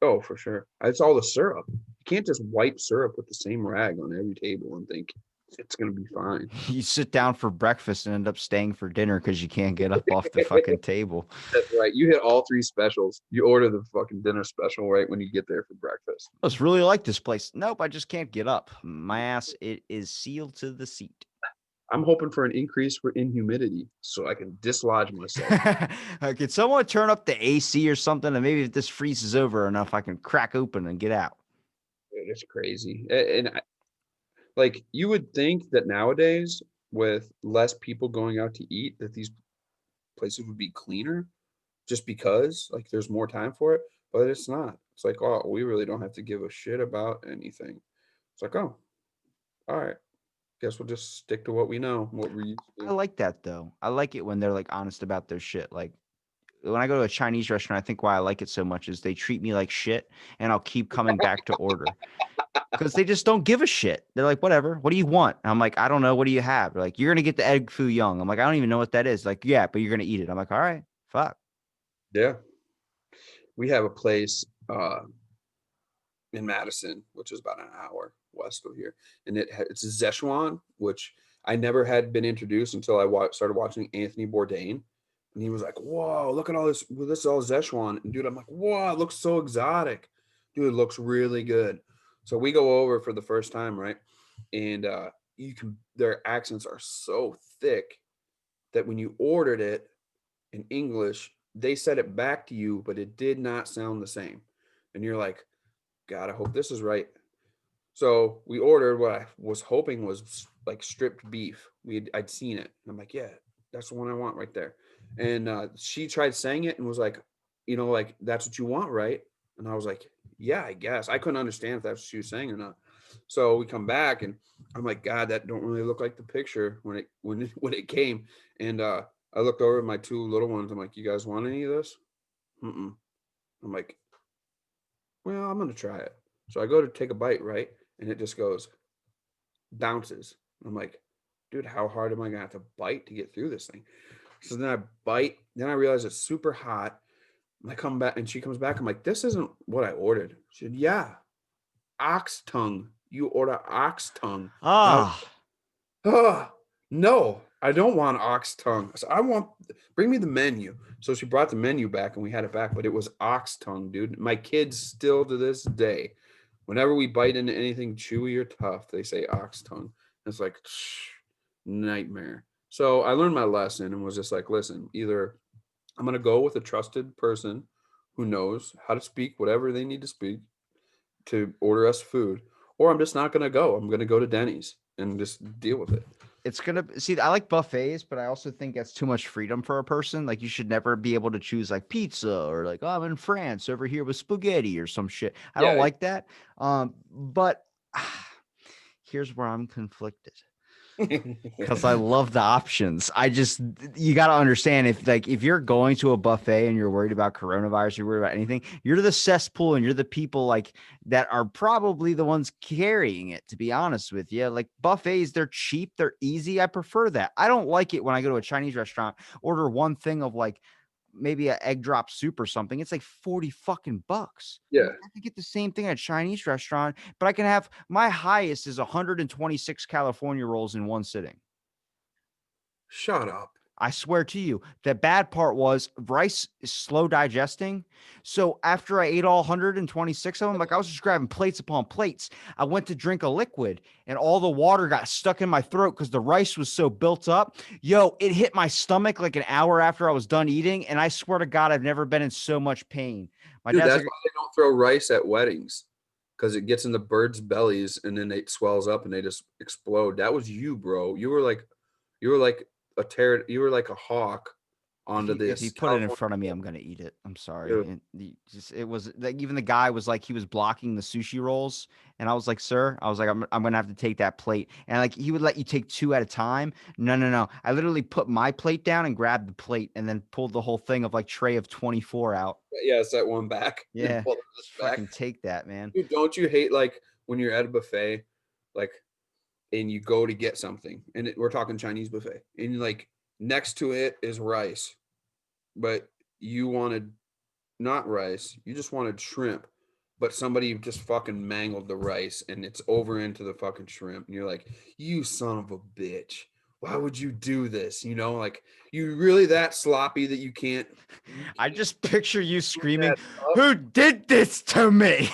Oh, for sure. It's all the syrup. You can't just wipe syrup with the same rag on every table and think it's gonna be fine. You sit down for breakfast and end up staying for dinner because you can't get up off the fucking table. That's right. You hit all 3 specials. You order the fucking dinner special right when you get there for breakfast. I just really like this place. Nope, I just can't get up. My ass, it is sealed to the seat. I'm hoping for an increase in humidity so I can dislodge myself. Could someone turn up the AC or something? And maybe if this freezes over enough, I can crack open and get out. It's crazy. Like you would think that nowadays, with less people going out to eat, that these places would be cleaner just because like there's more time for it, but it's not. It's like, oh, we really don't have to give a shit about anything. It's like, oh, all right. Guess we'll just stick to what we know, what we're used I to. like that though. I like it when they're like honest about their shit. Like when I go to a Chinese restaurant, I think why I like it so much is they treat me like shit and I'll keep coming back to order because they just don't give a shit. They're like, whatever, what do you want? And I'm like, I don't know. What do you have? They're like, you're going to get the egg foo young. I'm like, I don't even know what that is. Like, yeah, but you're going to eat it. I'm like, all right, fuck. Yeah. We have a place in Madison, which is about an hour west of here, and it's Szechuan, which I never had been introduced until I started watching Anthony Bourdain, and he was like, "Whoa, look at all this! Well, this is all Szechuan." And dude, I'm like, "Whoa, it looks so exotic, dude. It looks really good." So we go over for the first time, right? And their accents are so thick that when you ordered it in English, they said it back to you, but it did not sound the same. And you're like, God, I hope this is right. So we ordered what I was hoping was like stripped beef. I'd seen it. And I'm like, yeah, that's the one I want right there. And she tried saying it and was like, like, that's what you want, right? And I was like, yeah, I guess. I couldn't understand if that's what she was saying or not. So we come back and I'm like, God, that don't really look like the picture when it came. And I looked over at my two little ones. I'm like, you guys want any of this? Mm-mm. I'm like, well, I'm gonna try it. So I go to take a bite, right? And it just goes, bounces. I'm like, dude, how hard am I gonna have to bite to get through this thing? So then I bite, then I realize it's super hot. I come back and she comes back. I'm like, this isn't what I ordered. She said, yeah, ox tongue. You order ox tongue. And I was, Ah, oh, no, I don't want ox tongue. So bring me the menu. So she brought the menu back and we had it back, but it was ox tongue, dude. My kids still to this day, whenever we bite into anything chewy or tough, they say ox tongue. It's like nightmare. So I learned my lesson and was just like, listen, either I'm going to go with a trusted person who knows how to speak whatever they need to speak to order us food, or I'm just not going to go. I'm going to go to Denny's and just deal with it. it's gonna see. I like buffets, but I also think that's too much freedom for a person. Like you should never be able to choose like pizza or like, oh, I'm in France over here with spaghetti or some shit. I don't Yeah. like that. But here's where I'm conflicted. Because I love the options. You got to understand if you're going to a buffet and you're worried about coronavirus, you're worried about anything, you're the cesspool and you're the people like that are probably the ones carrying it, to be honest with you. Like buffets, they're cheap, they're easy. I prefer that. I don't like it when I go to a Chinese restaurant, order one thing of like maybe an egg drop soup or something. It's like 40 fucking bucks. Yeah. I can get the same thing at a Chinese restaurant, but I can have my highest is 126 California rolls in one sitting. Shut up. I swear to you, the bad part was rice is slow digesting. So after I ate all 126 of them, like I was just grabbing plates upon plates. I went to drink a liquid and all the water got stuck in my throat because the rice was so built up. Yo, it hit my stomach like an hour after I was done eating. And I swear to God, I've never been in so much pain. My Dude, dad's that's like, why they don't throw rice at weddings because it gets in the birds' bellies and then it swells up and they just explode. That was you, bro. You were like you were like a hawk onto if you this put it in California. front of me, I'm gonna eat it. I'm sorry. Dude, It was like even the guy was like he was blocking the sushi rolls, and I was like, "Sir," I was like, I'm gonna have to take that plate." And like he would let you take two at a time. No, no, no. I literally put my plate down and grabbed the plate, and then pulled the whole thing of like tray of 24 out. yeah, set one back and Yeah, pull the just rest back. fucking take that, man. Dude, don't you hate like when you're at a buffet, like, and you go to get something, and we're talking Chinese buffet, and like next to it is rice, but you wanted not rice, you just wanted shrimp, but somebody just fucking mangled the rice and it's over into the fucking shrimp, and you're like, you son of a bitch. Why would you do this? Like you really that sloppy that you I can't just picture you clean screaming, that up. "Who did this to me?"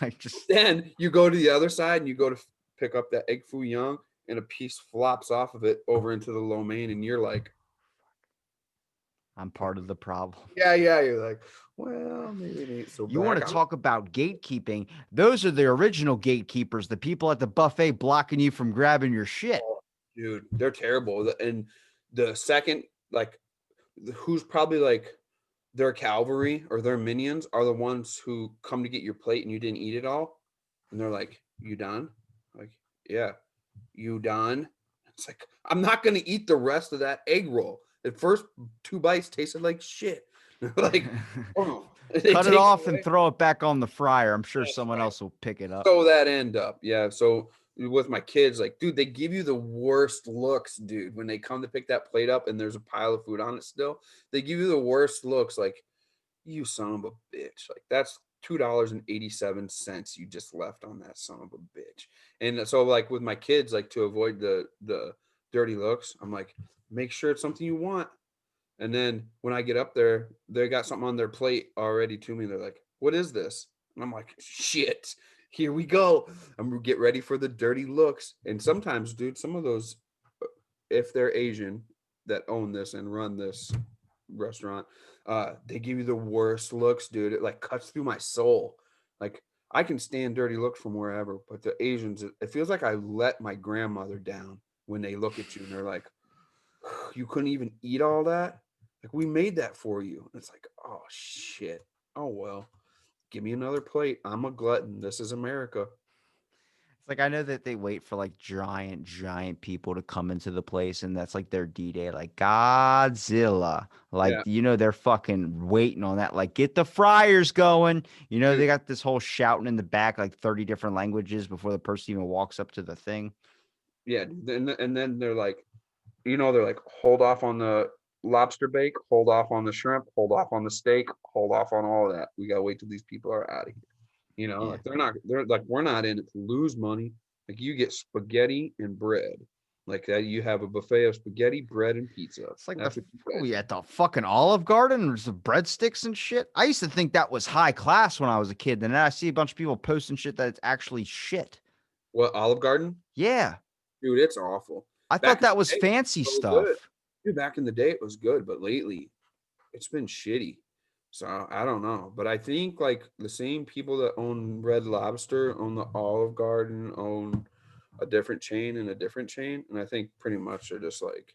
I just Then you go to the other side and you go to pick up that egg foo young and a piece flops off of it over into the lo mein, and you're like, I'm part of the problem. yeah, yeah. You're like, well, maybe it ain't so You want bad. to talk about gatekeeping? Those are the original gatekeepers, the people at the buffet blocking you from grabbing your shit. Dude, they're terrible. And the second, like, who's probably like their cavalry or their minions are the ones who come to get your plate and you didn't eat it all. And they're like, you done? Like, yeah, you done? It's like, I'm not going to eat the rest of that egg roll. The first two bites tasted like shit. Like, oh, they Cut it take it off and away. throw it back on the fryer. I'm sure That's someone fine. else will pick it up. Sew that end up. Yeah. So with my kids, like, dude, they give you the worst looks, dude, when they come to pick that plate up and there's a pile of food on it still. They give you the worst looks, like, you son of a bitch. Like, that's $2.87 you just left on that son of a bitch. And so, like, with my kids, like, to avoid the dirty looks, I'm like, make sure it's something you want. And then when I get up there, they got something on their plate already to me. They're like, what is this? And I'm like, shit, here we go. I'm gonna get ready for the dirty looks. And sometimes, dude, some of those, if they're Asian that own this and run this restaurant, they give you the worst looks, dude. It like cuts through my soul. Like, I can stand dirty looks from wherever, but the Asians, it feels like I let my grandmother down when they look at you and they're like, you couldn't even eat all that. Like, we made that for you. And it's like, oh shit. Oh well. Give me another plate. I'm a glutton. This is America. It's like I know that they wait for like giant people to come into the place, and that's like their D-Day, like Godzilla. Like, Yeah, they're fucking waiting on that. Like, get the fryers going. dude. They got this whole shouting in the back, like 30 different languages before the person even walks up to the thing. Yeah, and then they're like, they're like, hold off on the lobster bake, hold off on the shrimp, hold off on the steak, hold off on all of that. We gotta wait till these people are out of here. Yeah. Like they're like, we're not in it to lose money. Like, you get spaghetti and bread. Like that, you have a buffet of spaghetti, bread, and pizza. It's like That's what what you are guys we get. at the fucking Olive Garden? There's the breadsticks and shit. I used to think that was high class when I was a kid. And then I see a bunch of people posting shit that it's actually shit. What, Olive Garden? Yeah. Dude, it's awful. I thought Back in that the was day, it fancy was so good. stuff. Dude, back in the day, it was good, but lately, it's been shitty. So I don't know, but I think like the same people that own Red Lobster own the Olive Garden, own a different chain and a different chain, and I think pretty much they're just like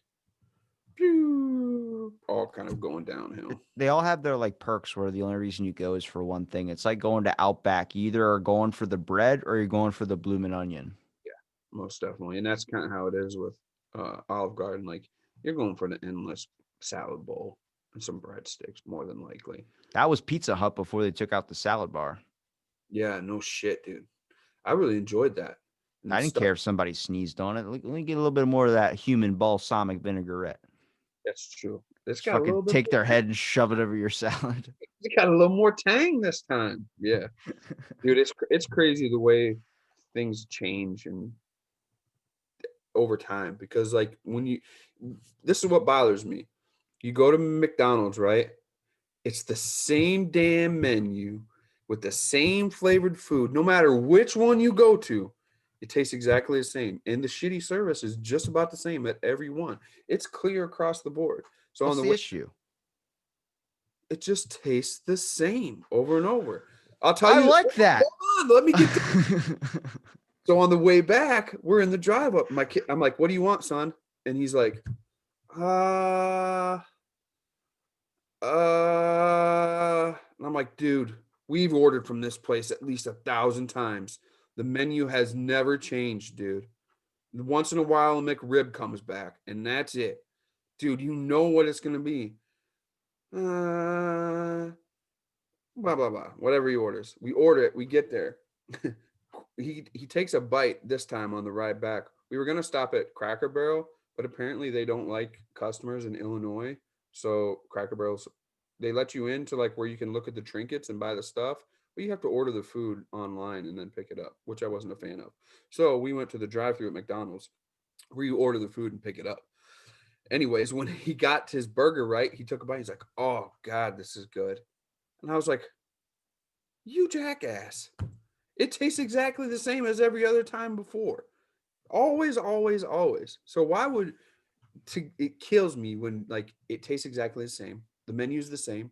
all kind of going downhill. They all have their like perks where the only reason you go is for one thing. It's like going to Outback. You either are going for the bread or you're going for the bloomin' onion. Yeah, most definitely, and that's kind of how it is with Olive Garden. Like, you're going for the endless salad bowl and some breadsticks, more than likely. That was Pizza Hut before they took out the salad bar. Yeah, no shit, dude. I really enjoyed that I and didn't stuff. care if somebody sneezed on it. Let me get a little bit more of that human balsamic vinaigrette. That's true. It's Just got a fucking little bit take their more. head and shove it over your salad. It's got a little more tang this time. Yeah, dude, it's crazy the way things change and over time, because like when you, this is what bothers me. You go to McDonald's, right? It's the same damn menu with the same flavored food. No matter which one you go to, it tastes exactly the same. And the shitty service is just about the same at every one. It's clear across the board. So on What's the the way, issue? it just tastes the same over and over. I'll tell I you, like that. hold on, let me get to. So on the way back, we're in the drive up. My kid, I'm like, what do you want, son? And he's like, uh, and I'm like, dude, we've ordered from this place at least 1,000 times. The menu has never changed, dude. Once in a while, a McRib comes back, and that's it. Dude, you know what it's gonna be. Uh, blah blah blah. Whatever he orders. We order it, we get there. He takes a bite this time on the ride back. We were gonna stop at Cracker Barrel, but apparently they don't like customers in Illinois. So Cracker Barrel's, they let you in to like where you can look at the trinkets and buy the stuff, but you have to order the food online and then pick it up, which I wasn't a fan of. So we went to the drive-through at McDonald's where you order the food and pick it up. Anyways, when he got his burger right, he took a bite. He's like, "Oh God, this is good." And I was like, "You jackass! It tastes exactly the same as every other time before. Always, always, always. So why would it kills me when like it tastes exactly the same. The menu's the same.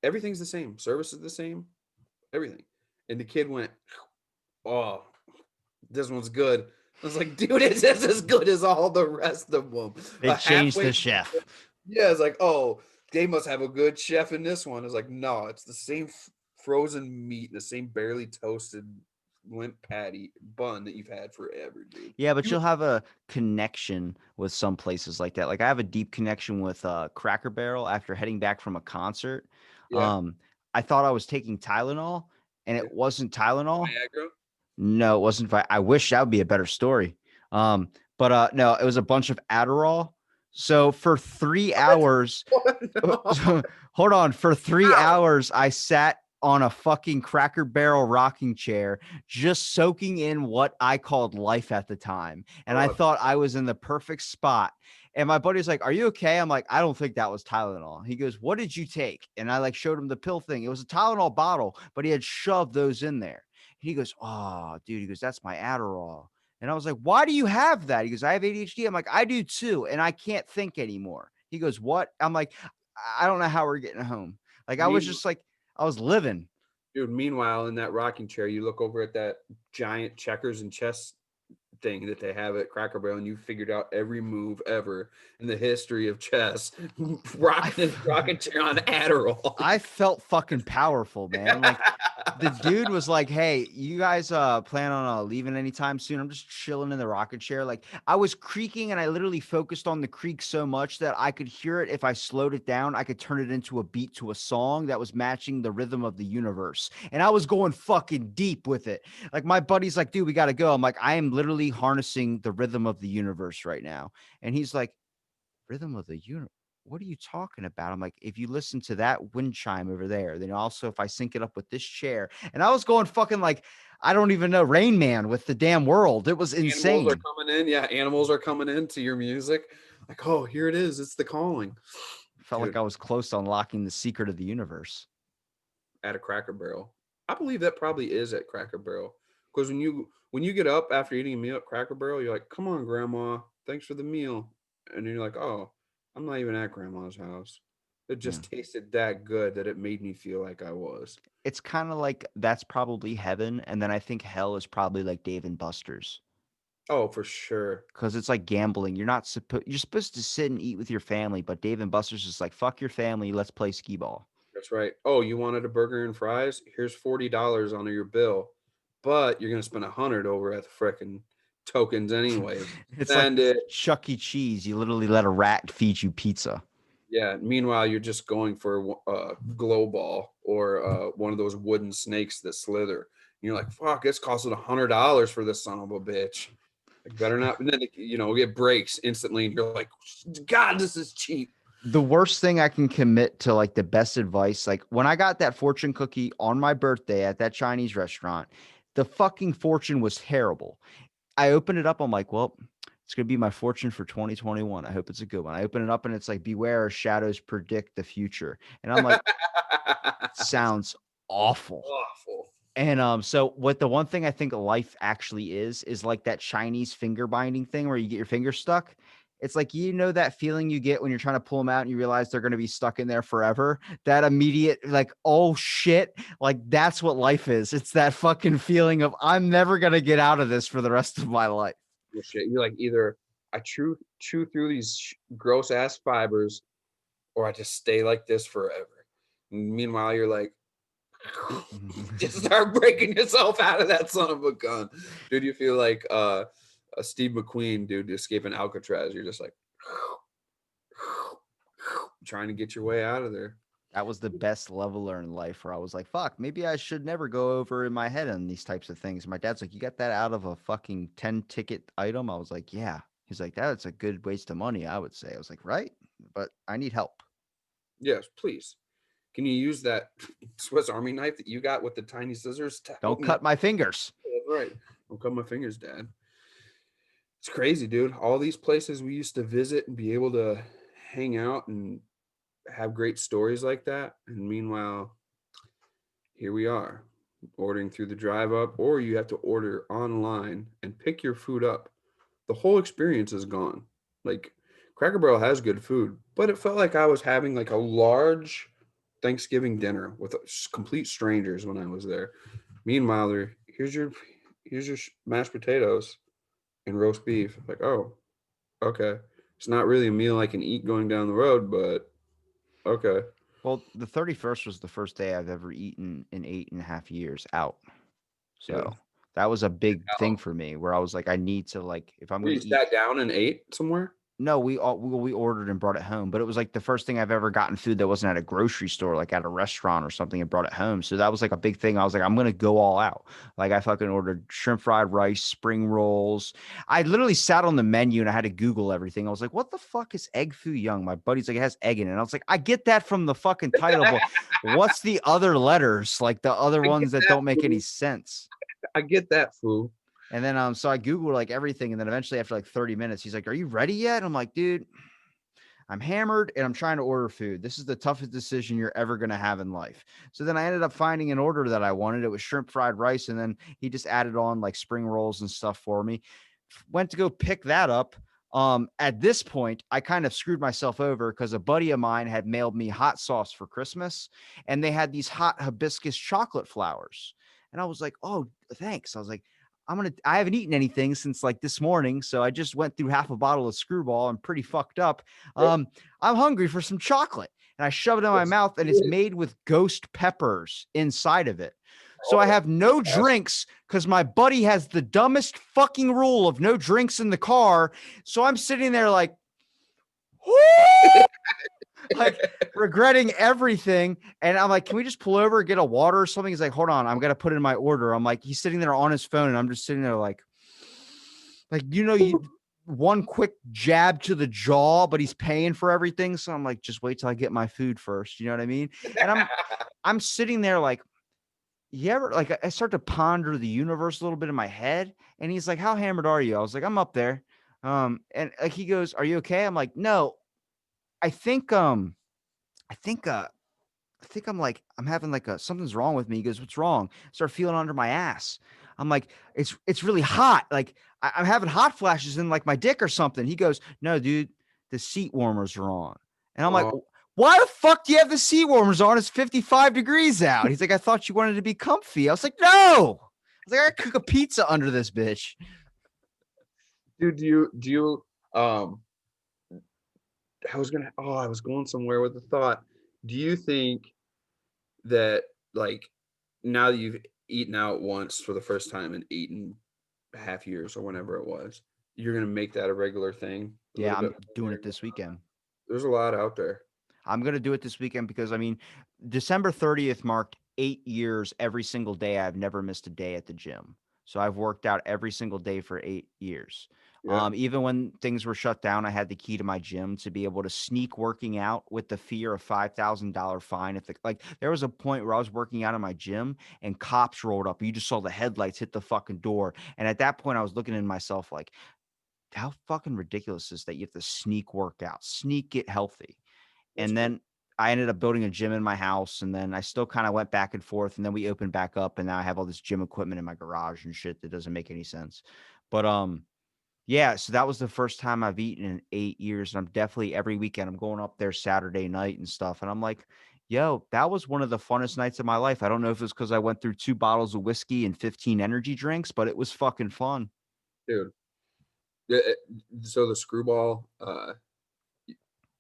Everything's the same. Service is the same. Everything." And the kid went, "Oh, this one's good." I was like, "Dude, it's just as good as all the rest of them." They changed Halfway, the chef. yeah, it's like, "Oh, they must have a good chef in this one." It's like, no, it's the same frozen meat, the same barely toasted limp patty bun that you've had forever, dude. Yeah, but You, you'll have a connection with some places like that. Like I have a deep connection with Cracker Barrel after heading back from a concert. yeah, Um, I thought I was taking Tylenol, and yeah. it wasn't Tylenol. Viagra. No, it wasn't. I wish that would be a better story. But no, it was a bunch of Adderall. So for 3 hours, What? No. hold on. For three Ow. hours, I sat on a fucking Cracker Barrel rocking chair, just soaking in what I called life at the time. And I Oh, thought I was in the perfect spot. And my buddy's like, "Are you okay?" I'm like, "I don't think that was Tylenol." He goes, "What did you take?" And I like showed him the pill thing. It was a Tylenol bottle, but he had shoved those in there. He goes, "Oh, dude," he goes, "That's my Adderall." And I was like, "Why do you have that?" He goes, "I have ADHD." I'm like, "I do too. And I can't think anymore." He goes, "What?" I'm like, I don't know how we're getting home. Like, I was mean, just like, I was living. dude. Meanwhile, in that rocking chair, you look over at that giant checkers and chess thing that they have at Cracker Barrel, and you figured out every move ever in the history of chess, I, rocking his rocking chair on Adderall. I felt fucking powerful, man. Like the dude was like, "Hey, you guys plan on leaving anytime soon? I'm just chilling in the rocket chair." Like I was creaking and I literally focused on the creak so much that I could hear it. If I slowed it down, I could turn it into a beat to a song that was matching the rhythm of the universe. And I was going fucking deep with it. Like my buddy's like, "Dude, we got to go." I'm like, "I am literally harnessing the rhythm of the universe right now." And he's like, "Rhythm of the universe? What are you talking about?" I'm like, "If you listen to that wind chime over there, then also if I sync it up with this chair." And I was going fucking like, I don't even know, Rain Man with the damn world. It was Animals are insane. coming in. Yeah, animals are coming into your music. Like, oh, here it is. It's the calling. Felt like Dude, I was close to unlocking the secret of the universe. at a Cracker Barrel. I believe that probably is at Cracker Barrel. Because when you get up after eating a meal at Cracker Barrel, you're like, come on, Grandma, thanks for the meal. And then you're like, oh, I'm not even at Grandma's house. It Yeah. just tasted that good that it made me feel like I was. It's kind of like that's probably heaven. And then I think hell is probably like Dave and Buster's. Oh, for sure. Because it's like gambling. You're supposed to sit and eat with your family, but Dave and Buster's is like, fuck your family, let's play skee ball. That's right. Oh, you wanted a burger and fries? Here's $40 on your bill, but you're gonna spend 100 over at the frickin' tokens anyways. It's like And it, Chuck E. Cheese. You literally let a rat feed you pizza. yeah. Meanwhile, you're just going for a glow ball or one of those wooden snakes that slither. And you're like, fuck, it's costing $100 for this son of a bitch. Like, better not. And then it breaks instantly, and you're like, God, this is cheap. The worst thing I can commit to, like the best advice, like when I got that fortune cookie on my birthday at that Chinese restaurant, the fucking fortune was terrible. I opened it up. I'm like, well, it's going to be my fortune for 2021. I hope it's a good one. I open it up and it's like, beware, shadows predict the future. And I'm like, sounds awful. Awful. And so what the one thing I think life actually is like that Chinese finger binding thing where you get your finger stuck. It's like, that feeling you get when you're trying to pull them out and you realize they're going to be stuck in there forever. That immediate, like, oh shit, like that's what life is. It's that fucking feeling of I'm never going to get out of this for the rest of my life. Shit. You're like, either I chew through these gross ass fibers, or I just stay like this forever. And meanwhile, you're like, just start breaking yourself out of that son of a gun, dude. You feel like a Steve McQueen, dude, escaping Alcatraz. You're just like trying to get your way out of there. That was the best leveler in life where I was like, fuck, maybe I should never go over in my head on these types of things. My dad's like, you got that out of a fucking 10 ticket item? I was like, yeah. He's like, that's a good waste of money, I would say. I was like, right, but I need help. Yes, please. Can you use that Swiss Army knife that you got with the tiny scissors to help Don't me? cut my fingers. That's right. Don't cut my fingers, Dad. It's crazy, dude. All these places we used to visit and be able to hang out and have great stories like that. And meanwhile, here we are ordering through the drive up, or you have to order online and pick your food up. The whole experience is gone. Like, Cracker Barrel has good food, but it felt like I was having like a large Thanksgiving dinner with complete strangers when I was there. Meanwhile, here's your mashed potatoes and roast beef. Like, oh, okay. It's not really a meal I can eat going down the road, but okay. Well, the 31st was the first day I've ever eaten in 8.5 years out. Yeah. So that was a big thing for me where I was like, I need to, like, if I'm going You to eat. sat down and ate somewhere? No, we ordered and brought it home, but it was like the first thing I've ever gotten food that wasn't at a grocery store, like at a restaurant or something, and brought it home. So that was like a big thing. I was like, I'm gonna go all out. Like I fucking ordered shrimp fried rice, spring rolls. I literally sat on the menu and I had to Google everything. I was like, what the fuck is egg foo young? My buddy's like, it has egg in it. And I was like, I get that from the fucking title, but what's the other letters? Like the other I get ones that that, don't make any fool. sense. I get that, fool. And then so I Googled like everything, and then eventually after like 30 minutes, he's like, are you ready yet? I'm like, dude, I'm hammered and I'm trying to order food. This is the toughest decision you're ever going to have in life. So then I ended up finding an order that I wanted. It was shrimp fried rice. And then he just added on like spring rolls and stuff for me. Went to go pick that up. At this point, I kind of screwed myself over because a buddy of mine had mailed me hot sauce for Christmas and they had these hot hibiscus chocolate flowers. And I was like, oh, thanks. I was like, I haven't eaten anything since like this morning. So I just went through half a bottle of Screwball. I'm pretty fucked up. Yep. I'm hungry for some chocolate. And I shove it in my Let's mouth and do it's it. made with ghost peppers inside of it. So I Oh, have no that's drinks because my buddy has the dumbest fucking rule of no drinks in the car. So I'm sitting there like, like regretting everything. And I'm like, can we just pull over, get a water or something? He's like, hold on, I'm gonna put in my order. I'm like, he's sitting there on his phone, and I'm just sitting there like you one quick jab to the jaw, but he's paying for everything. So I'm like, just wait till I get my food first. You know what I mean? And I'm sitting there like, you ever like I start to ponder the universe a little bit in my head, and he's like, how hammered are you? I was like, I'm up there. And like he goes, are you okay? I'm like, no, I think I think I think I'm having like something's wrong with me. He goes, what's wrong? I start feeling under my ass. I'm like, it's really hot. Like I'm having hot flashes in like my dick or something. He goes, no, dude, the seat warmers are on. And I'm like, oh, why the fuck do you have the seat warmers on? It's 55 degrees out. He's like, I thought you wanted to be comfy. I was like, no. I was like, I cook a pizza under this bitch. dude, do you um I was going somewhere with the thought. Do you think that, like, now that you've eaten out once for the first time in 8.5 years or whenever it was, you're gonna make that a regular thing a Yeah, little I'm bit doing more? it this weekend. There's a lot out there. I'm going to do it this weekend because I mean, December 30th marked 8 years every single day. I've never missed a day at the gym. So I've worked out every single day for 8 years. Yeah, Even when things were shut down, I had the key to my gym to be able to sneak working out with the fear of $5,000 fine. If like there was a point where I was working out in my gym and cops rolled up, you just saw the headlights hit the fucking door. And at that point, I was looking at myself like, how fucking ridiculous is that you have to sneak workout, sneak get healthy. that's And crazy. then I ended up building a gym in my house, and then I still kind of went back and forth, and then we opened back up, and now I have all this gym equipment in my garage and shit that doesn't make any sense. But yeah, so that was the first time I've eaten in 8 years, and I'm definitely every weekend I'm going up there Saturday night and stuff, and I'm like, yo, that was one of the funnest nights of my life. I don't know if it's because I went through 2 bottles of whiskey and 15 energy drinks, but it was fucking fun. Dude. Yeah, so the screwball, y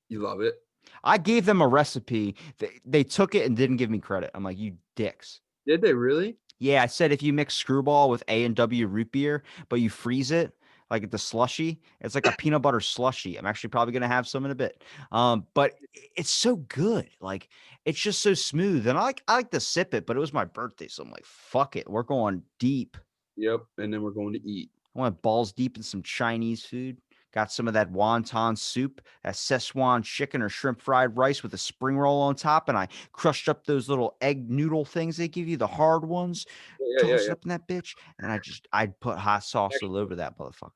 you love it? I gave them a recipe. They took it and didn't give me credit. I'm like, you dicks. Did they really? Yeah, I said if you mix screwball with A&W root beer, but you freeze it like the slushy, it's like a peanut butter slushy. I'm actually probably gonna have some in a bit. But it's so good. Like it's just so smooth. And I like to sip it, but it was my birthday, so I'm like, fuck it. We're going deep. Yep, and then we're going to eat. I went balls deep in some Chinese food. Got some of that wonton soup, that Szechuan chicken or shrimp fried rice with a spring roll on top, and I crushed up those little egg noodle things they give you, the hard ones, Yeah, yeah, toss it yeah. up in that bitch, and then I'd put hot sauce all Actually, over that motherfucker.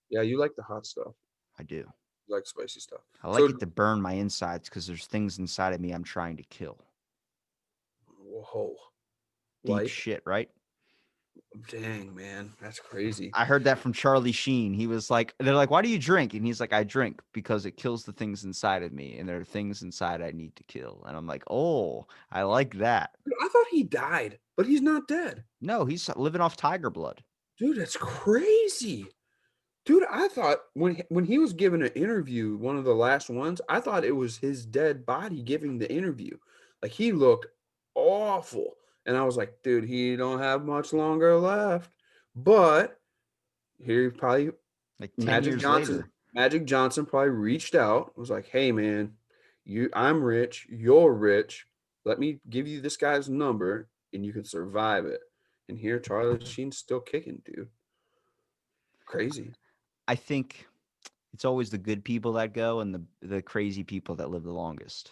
yeah, you like the hot stuff. I do. You like spicy stuff. I like So, it to burn my insides because there's things inside of me I'm trying to kill. whoa, Deep like, shit, right? dang, man, that's crazy. I heard that from Charlie Sheen. He was like, they're like, why do you drink? And he's like, I drink because it kills the things inside of me. And there are things inside I need to kill. And I'm like, oh, I like that. Dude, I thought he died, but he's not dead. No, he's living off tiger blood. Dude, that's crazy. Dude, I thought when he was giving an interview, one of the last ones, I thought it was his dead body giving the interview. Like he looked awful. And I was like, dude, he don't have much longer left. But here probably Like 10 Magic years Johnson, later. Magic Johnson probably reached out, was like, hey man, I'm rich, you're rich. Let me give you this guy's number and you can survive it. And here Charlie Sheen's still kicking, dude. Crazy. I think it's always the good people that go and the crazy people that live the longest.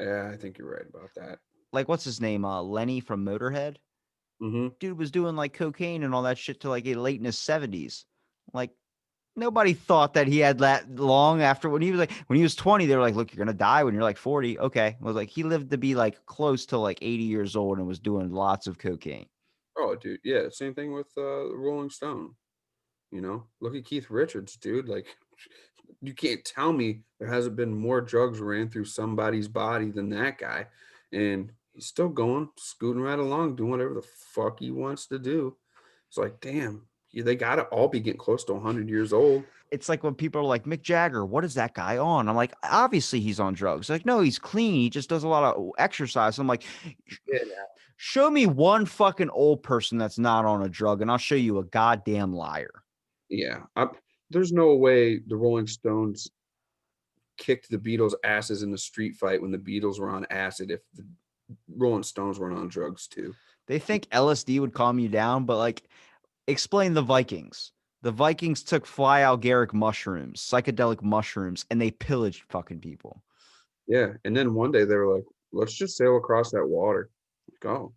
Yeah, I think you're right about that. Like, what's his name? Lenny from Motorhead. Mhm. Dude was doing like cocaine and all that shit till like late in his 70s. Like, nobody thought that he had that long after when he was 20, they were like, look, you're gonna die when you're like 40. Okay. I was like, he lived to be like close to like 80 years old and was doing lots of cocaine. Oh, dude, yeah, same thing with, Rolling Stone, you know? Look at Keith Richards, dude, like, you can't tell me there hasn't been more drugs ran through somebody's body than that guy, and he's still going, scooting right along, doing whatever the fuck he wants to do. It's like, damn. Yeah, they gotta all be getting close to 100 years old. It's like when people are like, Mick Jagger, what is that guy on? I'm like, obviously he's on drugs. Like, no, he's clean. He just does a lot of exercise. I'm like, Yeah. show me one fucking old person that's not on a drug, and I'll show you a goddamn liar. Yeah. There's no way the Rolling Stones kicked the Beatles' asses in the street fight when the Beatles were on acid if the Rolling Stones weren't on drugs too. They think LSD would calm you down, but like, explain the Vikings. The Vikings took fly algaric mushrooms, psychedelic mushrooms, and they pillaged fucking people. Yeah. And then one day they were like, let's just sail across that water. Go.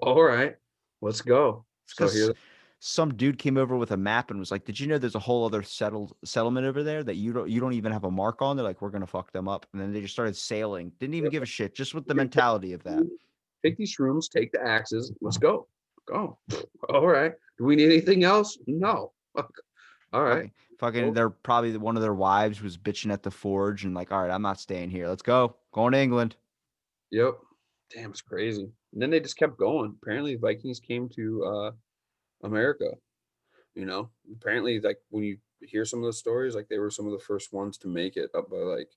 All right. Let's go. It's So because here, some dude came over with a map and was like, "Did you know there's a whole other settlement over there that you don't even have a mark on?" They're like, "We're gonna fuck them up," and then they just started sailing. Didn't even give a shit, just with the mentality of that. take these shrooms, take the axes. Let's go. Go. All right. Do we need anything else? No. All right. Fucking, Well, they're probably one of their wives was bitching at the forge and like, "All right, I'm not staying here. Let's go, going to England." yep. Damn, it's crazy. And then they just kept going. Apparently, Vikings came to America. Apparently, like when you hear some of the stories, like they were some of the first ones to make it up by like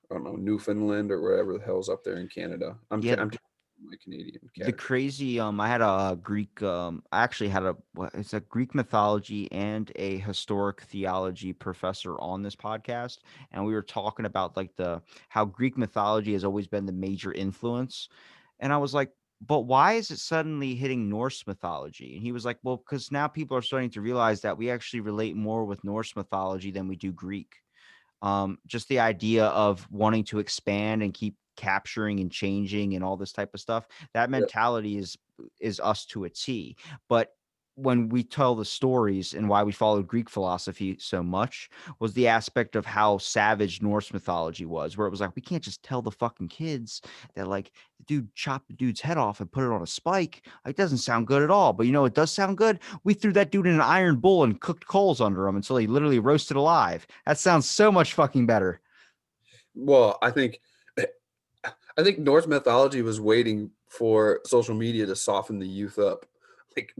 I don't know Newfoundland or wherever the hell's up there in Canada. Yeah, I'm my Canadian the category. crazy I had a Greek I actually had it's a Greek mythology and a historic theology professor on this podcast, and we were talking about like the how Greek mythology has always been the major influence, and I was like, but why is it suddenly hitting Norse mythology? And he was like, well, because now people are starting to realize that we actually relate more with Norse mythology than we do Greek. Just the idea of wanting to expand and keep capturing and changing and all this type of stuff, that Yeah, mentality is us to a T. But when we tell the stories and why we followed Greek philosophy so much was the aspect of how savage Norse mythology was, where it was like, we can't just tell the fucking kids that like the dude chopped the dude's head off and put it on a spike. Like, it doesn't sound good at all. But you know, it does sound good. We threw that dude in an iron bull and cooked coals under him until he literally roasted alive. That sounds so much fucking better. well, I think Norse mythology was waiting for social media to soften the youth up. Like,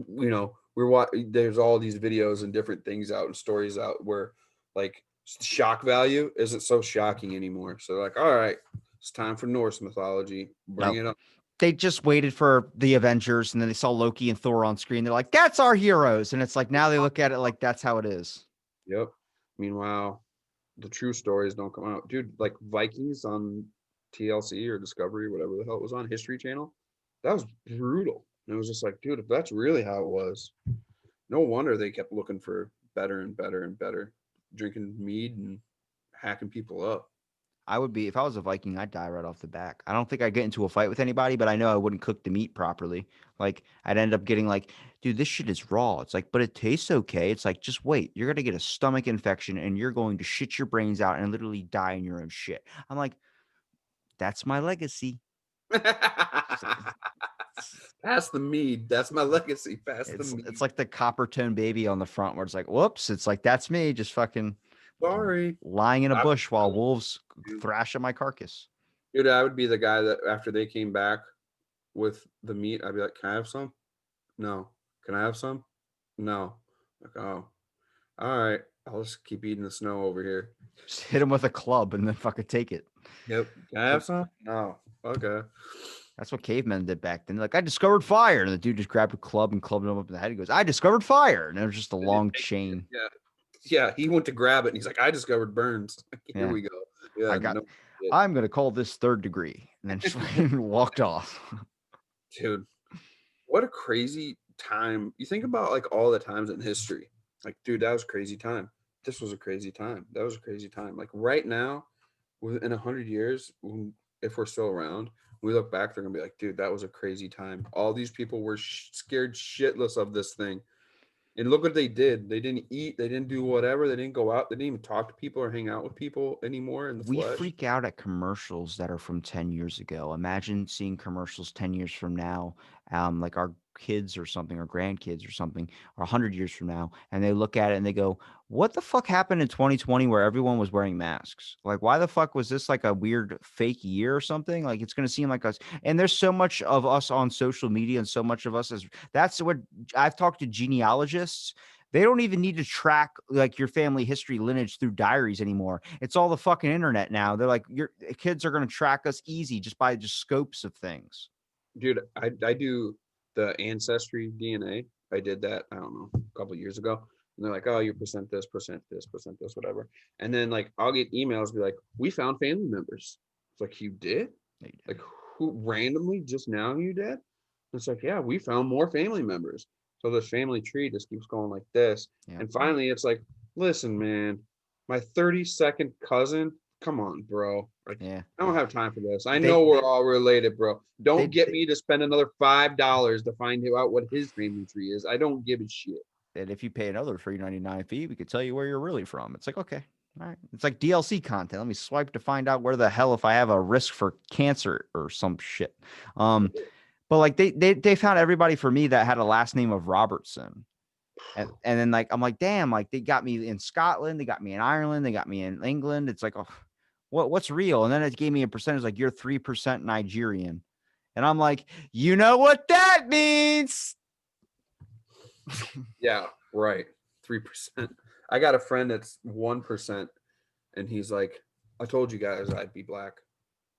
there's all these videos and different things out and stories out where like shock value isn't so shocking anymore. So like, all right, it's time for Norse mythology. Bring No, it up. they just waited for the Avengers and then they saw Loki and Thor on screen. They're like, that's our heroes. And it's like, now they look at it like that's how it is. Yep. Meanwhile, the true stories don't come out. Dude, like Vikings on TLC or Discovery, whatever the hell it was on History Channel, that was brutal. And it was just like, dude, if that's really how it was, no wonder they kept looking for better and better and better, drinking mead and hacking people up. I would be, if I was a Viking, I'd die right off the back. I don't think I'd get into a fight with anybody, but I know I wouldn't cook the meat properly. Like, I'd end up getting like, dude, this shit is raw. It's like, but it tastes okay. It's like, just wait. You're going to get a stomach infection and you're going to shit your brains out and literally die in your own shit. I'm like, that's my legacy. Pass the mead. That's my legacy. Pass the It's mead. like the copper tone baby on the front where it's like, whoops, it's like that's me just fucking Sorry. lying in a I, bush while I, wolves thrash at my carcass. dude, I would be the guy that after they came back with the meat, I'd be like, can I have some? No. Can I have some? No. Like, oh, all right. I'll just keep eating the snow over here. Just hit him with a club and then fucking take it. Yep. Can I So have some? No. Okay. that's what cavemen did back then. Like, I discovered fire. And the dude just grabbed a club and clubbed him up in the head. He goes, I discovered fire. And it was just a They didn't long take it. chain. Yeah. Yeah. He went to grab it and he's like, I discovered burns. Here Yeah. we go. Yeah. I got, No shit. I'm going to call this third degree. And then just fucking walked off. Dude, what a crazy time. You think about like all the times in history. Like, dude, that was a crazy time. This was a crazy time. That was a crazy time. Like right now, within 100 years, if we're still around, we look back, they're gonna be like, dude, that was a crazy time. All these people were scared shitless of this thing. And look what they did. They didn't eat. They didn't do whatever. They didn't go out. They didn't even talk to people or hang out with people anymore in the We flesh. freak out at commercials that are from 10 years ago. Imagine seeing commercials 10 years from now. Like kids or something or grandkids or something or 100 years from now, and they look at it and they go, what the fuck happened in 2020 where everyone was wearing masks? Like, why the fuck was this like a weird fake year or something? Like, it's going to seem like us. And there's so much of us on social media and so much of us as that's what I've talked to genealogists. They don't even need to track like your family history lineage through diaries anymore. It's all the fucking internet now. They're like, your kids are going to track us easy just by just scopes of things. Dude, I do the ancestry DNA. I did that, I don't know, a couple of years ago. And they're like, oh, you're percent this, percent this, percent this, whatever. And then like I'll get emails be like, we found family members. It's like, you did? Like, who randomly just now you did? It's like, yeah, we found more family members. So this family tree just keeps going like this. Yeah. And finally it's like, listen, man, my 32nd cousin, come on, bro. Like, Yeah. I don't have time for this. I They- know we're all related, bro. Don't they- get me to spend another $5 to find out what his family tree is. I don't give a shit. And if you pay another $3.99 fee, we could tell you where you're really from. It's like, okay, all right. It's like DLC content. Let me swipe to find out where the hell if I have a risk for cancer or some shit. But like they found everybody for me that had a last name of Robertson. And then like I'm like, damn, like they got me in Scotland, they got me in Ireland, they got me in England. It's like, oh, what's real? And then it gave me a percentage like you're 3% Nigerian. And I'm like, you know what that means? Yeah, right. 3%. I got a friend that's 1%, and he's like, I told you guys I'd be black.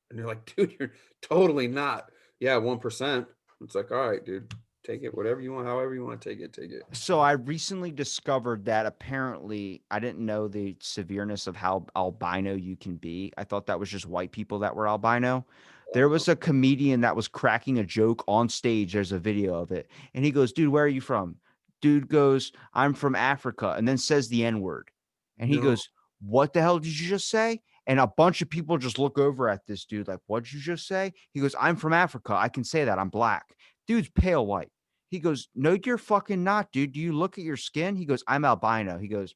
And you're like, dude, you're totally not. Yeah, 1%. It's like, all right, dude, take it, whatever you want, however you want to take it, take it. So I recently discovered that apparently I didn't know the severeness of how albino you can be. I thought that was just white people that were albino. There was a comedian that was cracking a joke on stage. There's a video of it. And he goes, dude, where are you from? Dude goes, I'm from Africa, and then says the N word. And he No, goes, what the hell did you just say? And a bunch of people just look over at this dude like, what'd you just say? He goes, I'm from Africa. I can say that. I'm black. Dude's pale white. He goes, no, you're fucking not, dude. Do you look at your skin? He goes, I'm albino. He goes,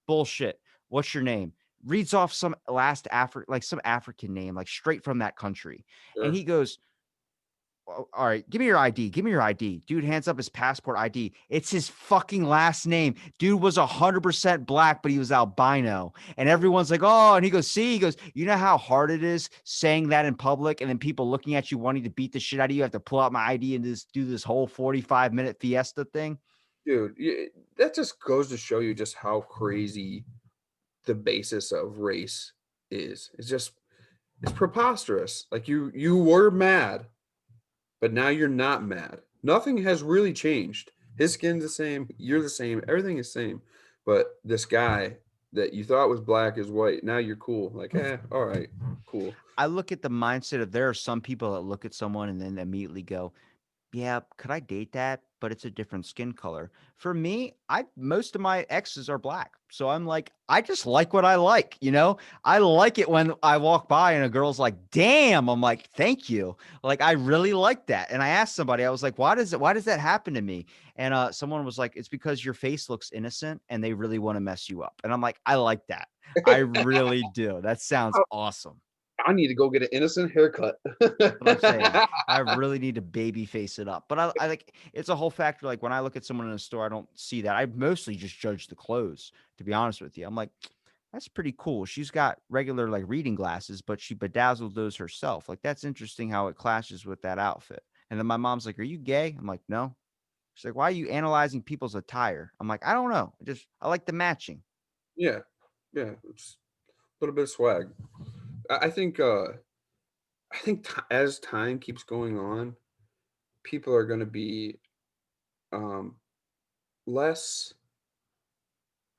bullshit. What's your name? Reads off some like some African name, like straight from that country. And sure. he goes, all right, give me your ID. Give me your ID. Dude hands up his passport ID. It's his fucking last name. Dude was 100% black, but he was albino. And everyone's like, oh, and he goes, see, he goes, you know how hard it is saying that in public and then people looking at you wanting to beat the shit out of you. You have to pull out my ID and just do this whole 45-minute fiesta thing. Dude, that just goes to show you just how crazy the basis of race is. It's preposterous. Like you were mad, but now you're not mad. Nothing has really changed. His skin's the same, you're the same, everything is same. But this guy that you thought was black is white. Now you're cool. Like, all right, cool. I look at the mindset of there are some people that look at someone and then immediately go, yeah, could I date that? But it's a different skin color. For me, I most of my exes are black. So I'm like, I just like what I like, you know? I like it when I walk by and a girl's like, damn. I'm like, thank you. Like, I really like that. And I asked somebody, I was like, why does that happen to me? And someone was like, it's because your face looks innocent and they really want to mess you up. And I'm like, I like that. I really do. That sounds awesome. I need to go get an innocent haircut. What I'm saying. I really need to baby face it up. But I like it's a whole factor. Like when I look at someone in a store, I don't see that. I mostly just judge the clothes, to be honest with you. I'm like, that's pretty cool. She's got regular like reading glasses, but she bedazzled those herself. Like that's interesting how it clashes with that outfit. And then my mom's like, are you gay? I'm like, no. She's like, why are you analyzing people's attire? I'm like, I don't know. I like the matching. Yeah, yeah, it's a little bit of swag. I think as time keeps going on, people are going to be um, less,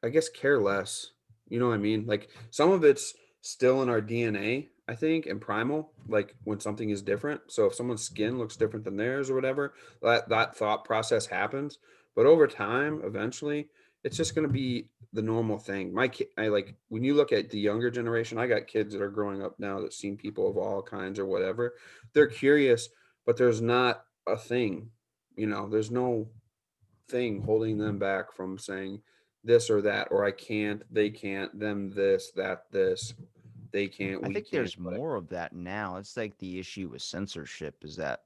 I guess, care less. You know what I mean? Like some of it's still in our DNA, I think, and primal. Like when something is different. So if someone's skin looks different than theirs or whatever, that thought process happens. But over time, eventually, it's just going to be the normal thing. My kid, I like when you look at the younger generation. I got kids that are growing up now that seen people of all kinds or whatever. They're curious, but there's not a thing. There's no thing holding them back from saying this or that, or I can't, they can't, them this, that this, they can't, I we think can't. there's more of that now. It's like the issue with censorship is that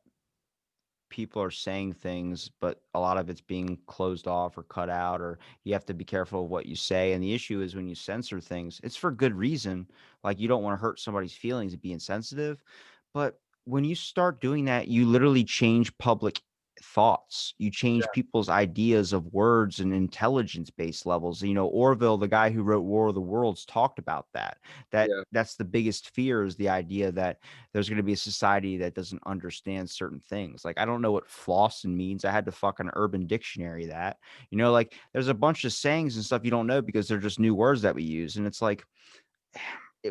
people are saying things, but a lot of it's being closed off or cut out, or you have to be careful of what you say. And the issue is when you censor things, it's for good reason. Like you don't want to hurt somebody's feelings and be insensitive. But when you start doing that, you literally change public thoughts. You change people's ideas of words and intelligence based levels. You know, Orville, the guy who wrote War of the Worlds, talked about that. Yeah. That's the biggest fear, is the idea that there's going to be a society that doesn't understand certain things. Like, I don't know what flossing means. I had to fucking Urban Dictionary that. You know, like there's a bunch of sayings and stuff you don't know because they're just new words that we use. And it's like,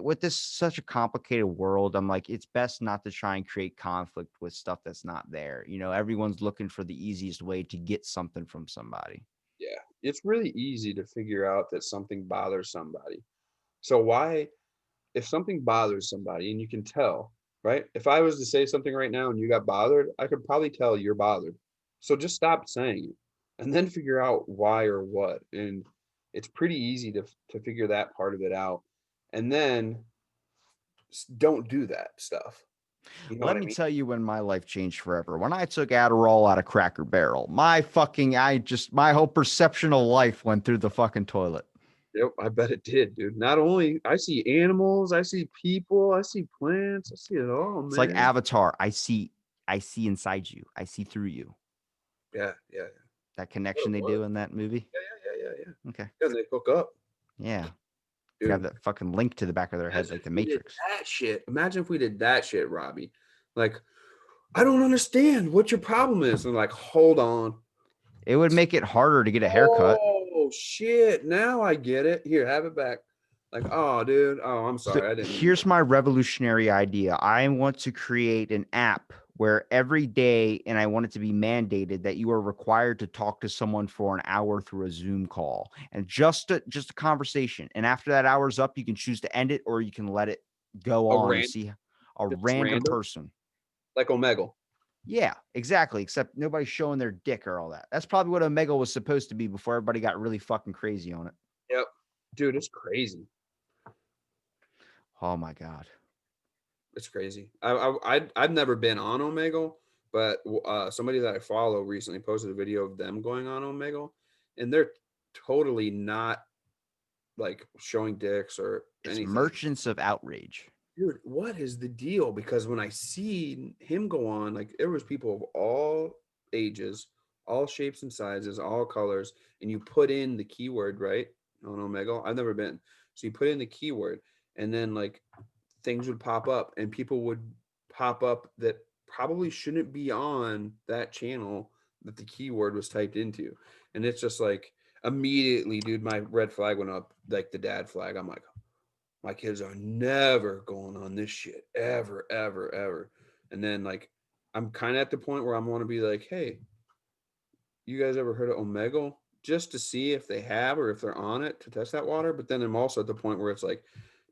with this such a complicated world, I'm like, it's best not to try and create conflict with stuff that's not there. You know, everyone's looking for the easiest way to get something from somebody. Yeah. It's really easy to figure out that something bothers somebody. So why, if something bothers somebody and you can tell, right? If I was to say something right now and you got bothered, I could probably tell you're bothered. So just stop saying it and then figure out why or what. And it's pretty easy to figure that part of it out. And then don't do that stuff. You know Let what I me mean? tell you when my life changed forever. When I took Adderall out of Cracker Barrel, my whole perception of life went through the fucking toilet. Yep, I bet it did, dude. Not only I see animals, I see people, I see plants, I see it all, It's like man. Avatar. I see inside you. I see through you. Yeah, yeah, That what connection it they was. do in that movie. Yeah. Okay. Yeah, they hook up, Yeah. They have dude. that fucking link to the back of their head, Imagine like if the we did Matrix. that shit. Imagine if we did that shit, Robbie. Like, I don't understand what your problem is. And like, hold on. It would make it harder to get a haircut. Oh shit. Now I get it. Here, have it back. Like, oh dude. Oh, I'm So sorry. I didn't mean here's my revolutionary idea. I want to create an app where every day, and I want it to be mandated, that you are required to talk to someone for an hour through a Zoom call, and just a conversation. And after that hour's up, you can choose to end it or you can let it go a on and random, see a just random random, person. like Omegle. Yeah, exactly. Except nobody's showing their dick or all that. That's probably what Omega was supposed to be before everybody got really fucking crazy on it. Yep. Dude, it's crazy. Oh my God. It's crazy. I've never been on Omegle, but somebody that I follow recently posted a video of them going on Omegle, and they're totally not like showing dicks or It's anything. merchants of outrage. Dude, what is the deal? Because when I see him go on, like there was people of all ages, all shapes and sizes, all colors, and you put in the keyword, right? On Omegle. I've never been. So you put in the keyword and then like things would pop up and people would pop up that probably shouldn't be on that channel that the keyword was typed into. And it's just like immediately, dude, my red flag went up, like the dad flag. I'm like, my kids are never going on this shit ever, ever, ever. And then like I'm kind of at the point where I want to be like, hey, you guys ever heard of Omegle? Just to see if they have or if they're on it to test that water. But then I'm also at the point where it's like,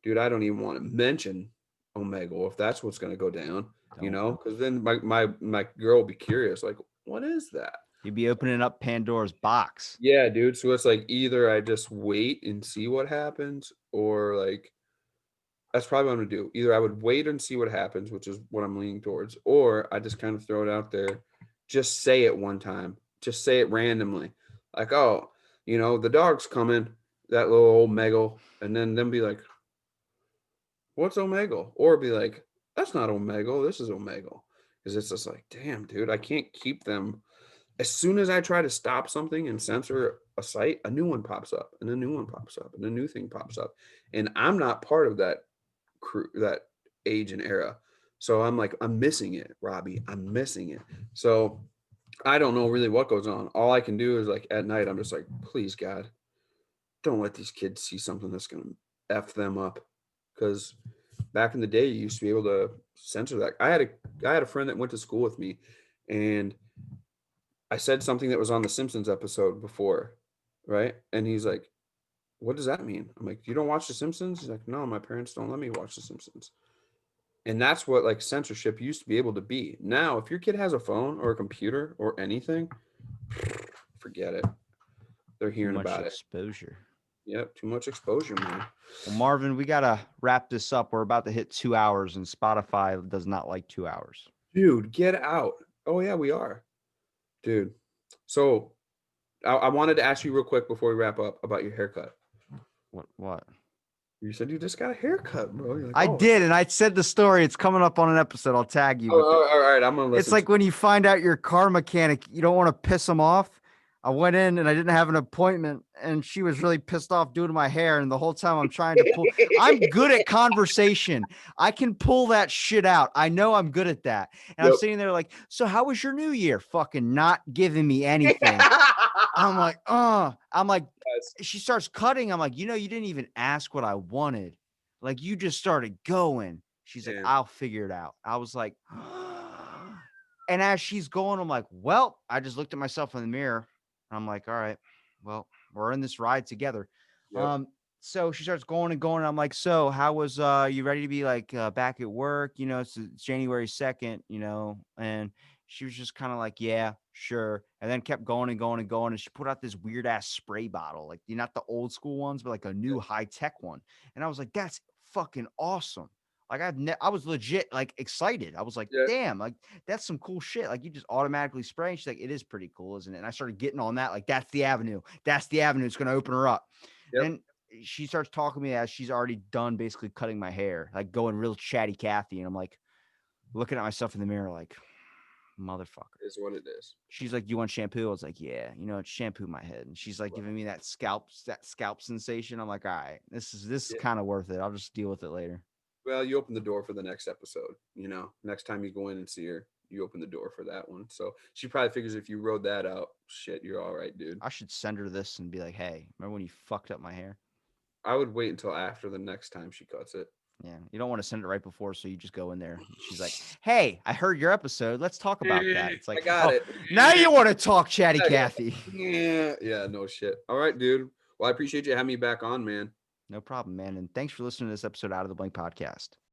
dude, I don't even want to mention Omegle if that's what's going to go down, you Don't. know? Because then my girl will be curious, like, what is that? You'd be opening up Pandora's box. Yeah, dude. So it's like either I just wait and see what happens, or like that's probably what I'm gonna do. Either I would wait and see what happens, which is what I'm leaning towards, or I just kind of throw it out there. Just say it one time. Just say it randomly. Like, oh, the dog's coming, that little old Megal, and then be like, what's Omegle? Or be like, that's not Omegle, this is Omegle. Because it's just like, damn, dude, I can't keep them. As soon as I try to stop something and censor a site, a new one pops up, and a new one pops up, and a new thing pops up. And I'm not part of that age and era. So I'm like, I'm missing it, Robbie. I'm missing it. So I don't know really what goes on. All I can do is like at night, I'm just like, please, God, don't let these kids see something that's going to F them up. Because back in the day, you used to be able to censor that. I had a friend that went to school with me, and I said something that was on the Simpsons episode before, right? And he's like, what does that mean? I'm like, you don't watch the Simpsons? He's like, no, my parents don't let me watch the Simpsons. And that's what like censorship used to be able to be. Now, if your kid has a phone or a computer or anything, forget it. They're Too hearing much about it. exposure. Yep, too much exposure, man. Well, Marvin, we got to wrap this up. We're about to hit 2 hours, and Spotify does not like 2 hours. Dude, get out. Oh yeah, we are, dude. So I wanted to ask you real quick before we wrap up about your haircut. What? You said you just got a haircut, bro. You're like, I oh, did, and I said the story. It's coming up on an episode. I'll tag you oh, with it. all right, I'm gonna It's listen to like when you find out your car mechanic, you don't want to piss him off. I went in and I didn't have an appointment, and she was really pissed off doing my hair. And the whole time I'm trying to pull, I'm good at conversation. I can pull that shit out. I know I'm good at that. And I'm Yep. sitting there like, so how was your new year? Fucking not giving me anything. I'm like, I'm like, Yes, she starts cutting. I'm like, you didn't even ask what I wanted. Like, you just started going. She's like, man. I'll figure it out. I was like, and as she's going, I'm like, well, I just looked at myself in the mirror. And I'm like, all right, well, we're in this ride together. Yep. Um, so she starts going and going. And I'm like, so how was you ready to be like back at work? It's January 2nd, and she was just kind of like, yeah, sure. And then kept going and going and going. And she put out this weird ass spray bottle, like not the old school ones, but like a new high tech one. And I was like, that's fucking awesome. Like I was legit like excited. I was like, Yeah. damn, like that's some cool shit. Like you just automatically spray. And she's like, it is pretty cool, isn't it? And I started getting on that. Like that's the avenue. That's the avenue. It's gonna open her up. Yep. And then she starts talking to me as she's already done basically cutting my hair, like going real chatty Cathy. And I'm like looking at myself in the mirror, like, motherfucker. Is what it is. She's like, "You want shampoo?" I was like, "Yeah, it's shampoo my head." And she's like Right. giving me that scalp sensation. I'm like, "All right, this is Yeah. kind of worth it. I'll just deal with it later." Well, you open the door for the next episode. Next time you go in and see her, you open the door for that one. So she probably figures if you rode that out, shit, you're all right, dude. I should send her this and be like, "Hey, remember when you fucked up my hair?" I would wait until after the next time she cuts it. Yeah, you don't want to send it right before, so you just go in there. She's like, "Hey, I heard your episode. Let's talk about that." It's I like, got "Oh, it. now you want to talk, chatty Yeah, Cathy?" yeah, yeah, no shit. All right, dude. Well, I appreciate you having me back on, man. No problem, man. And thanks for listening to this episode Out of the Blank podcast.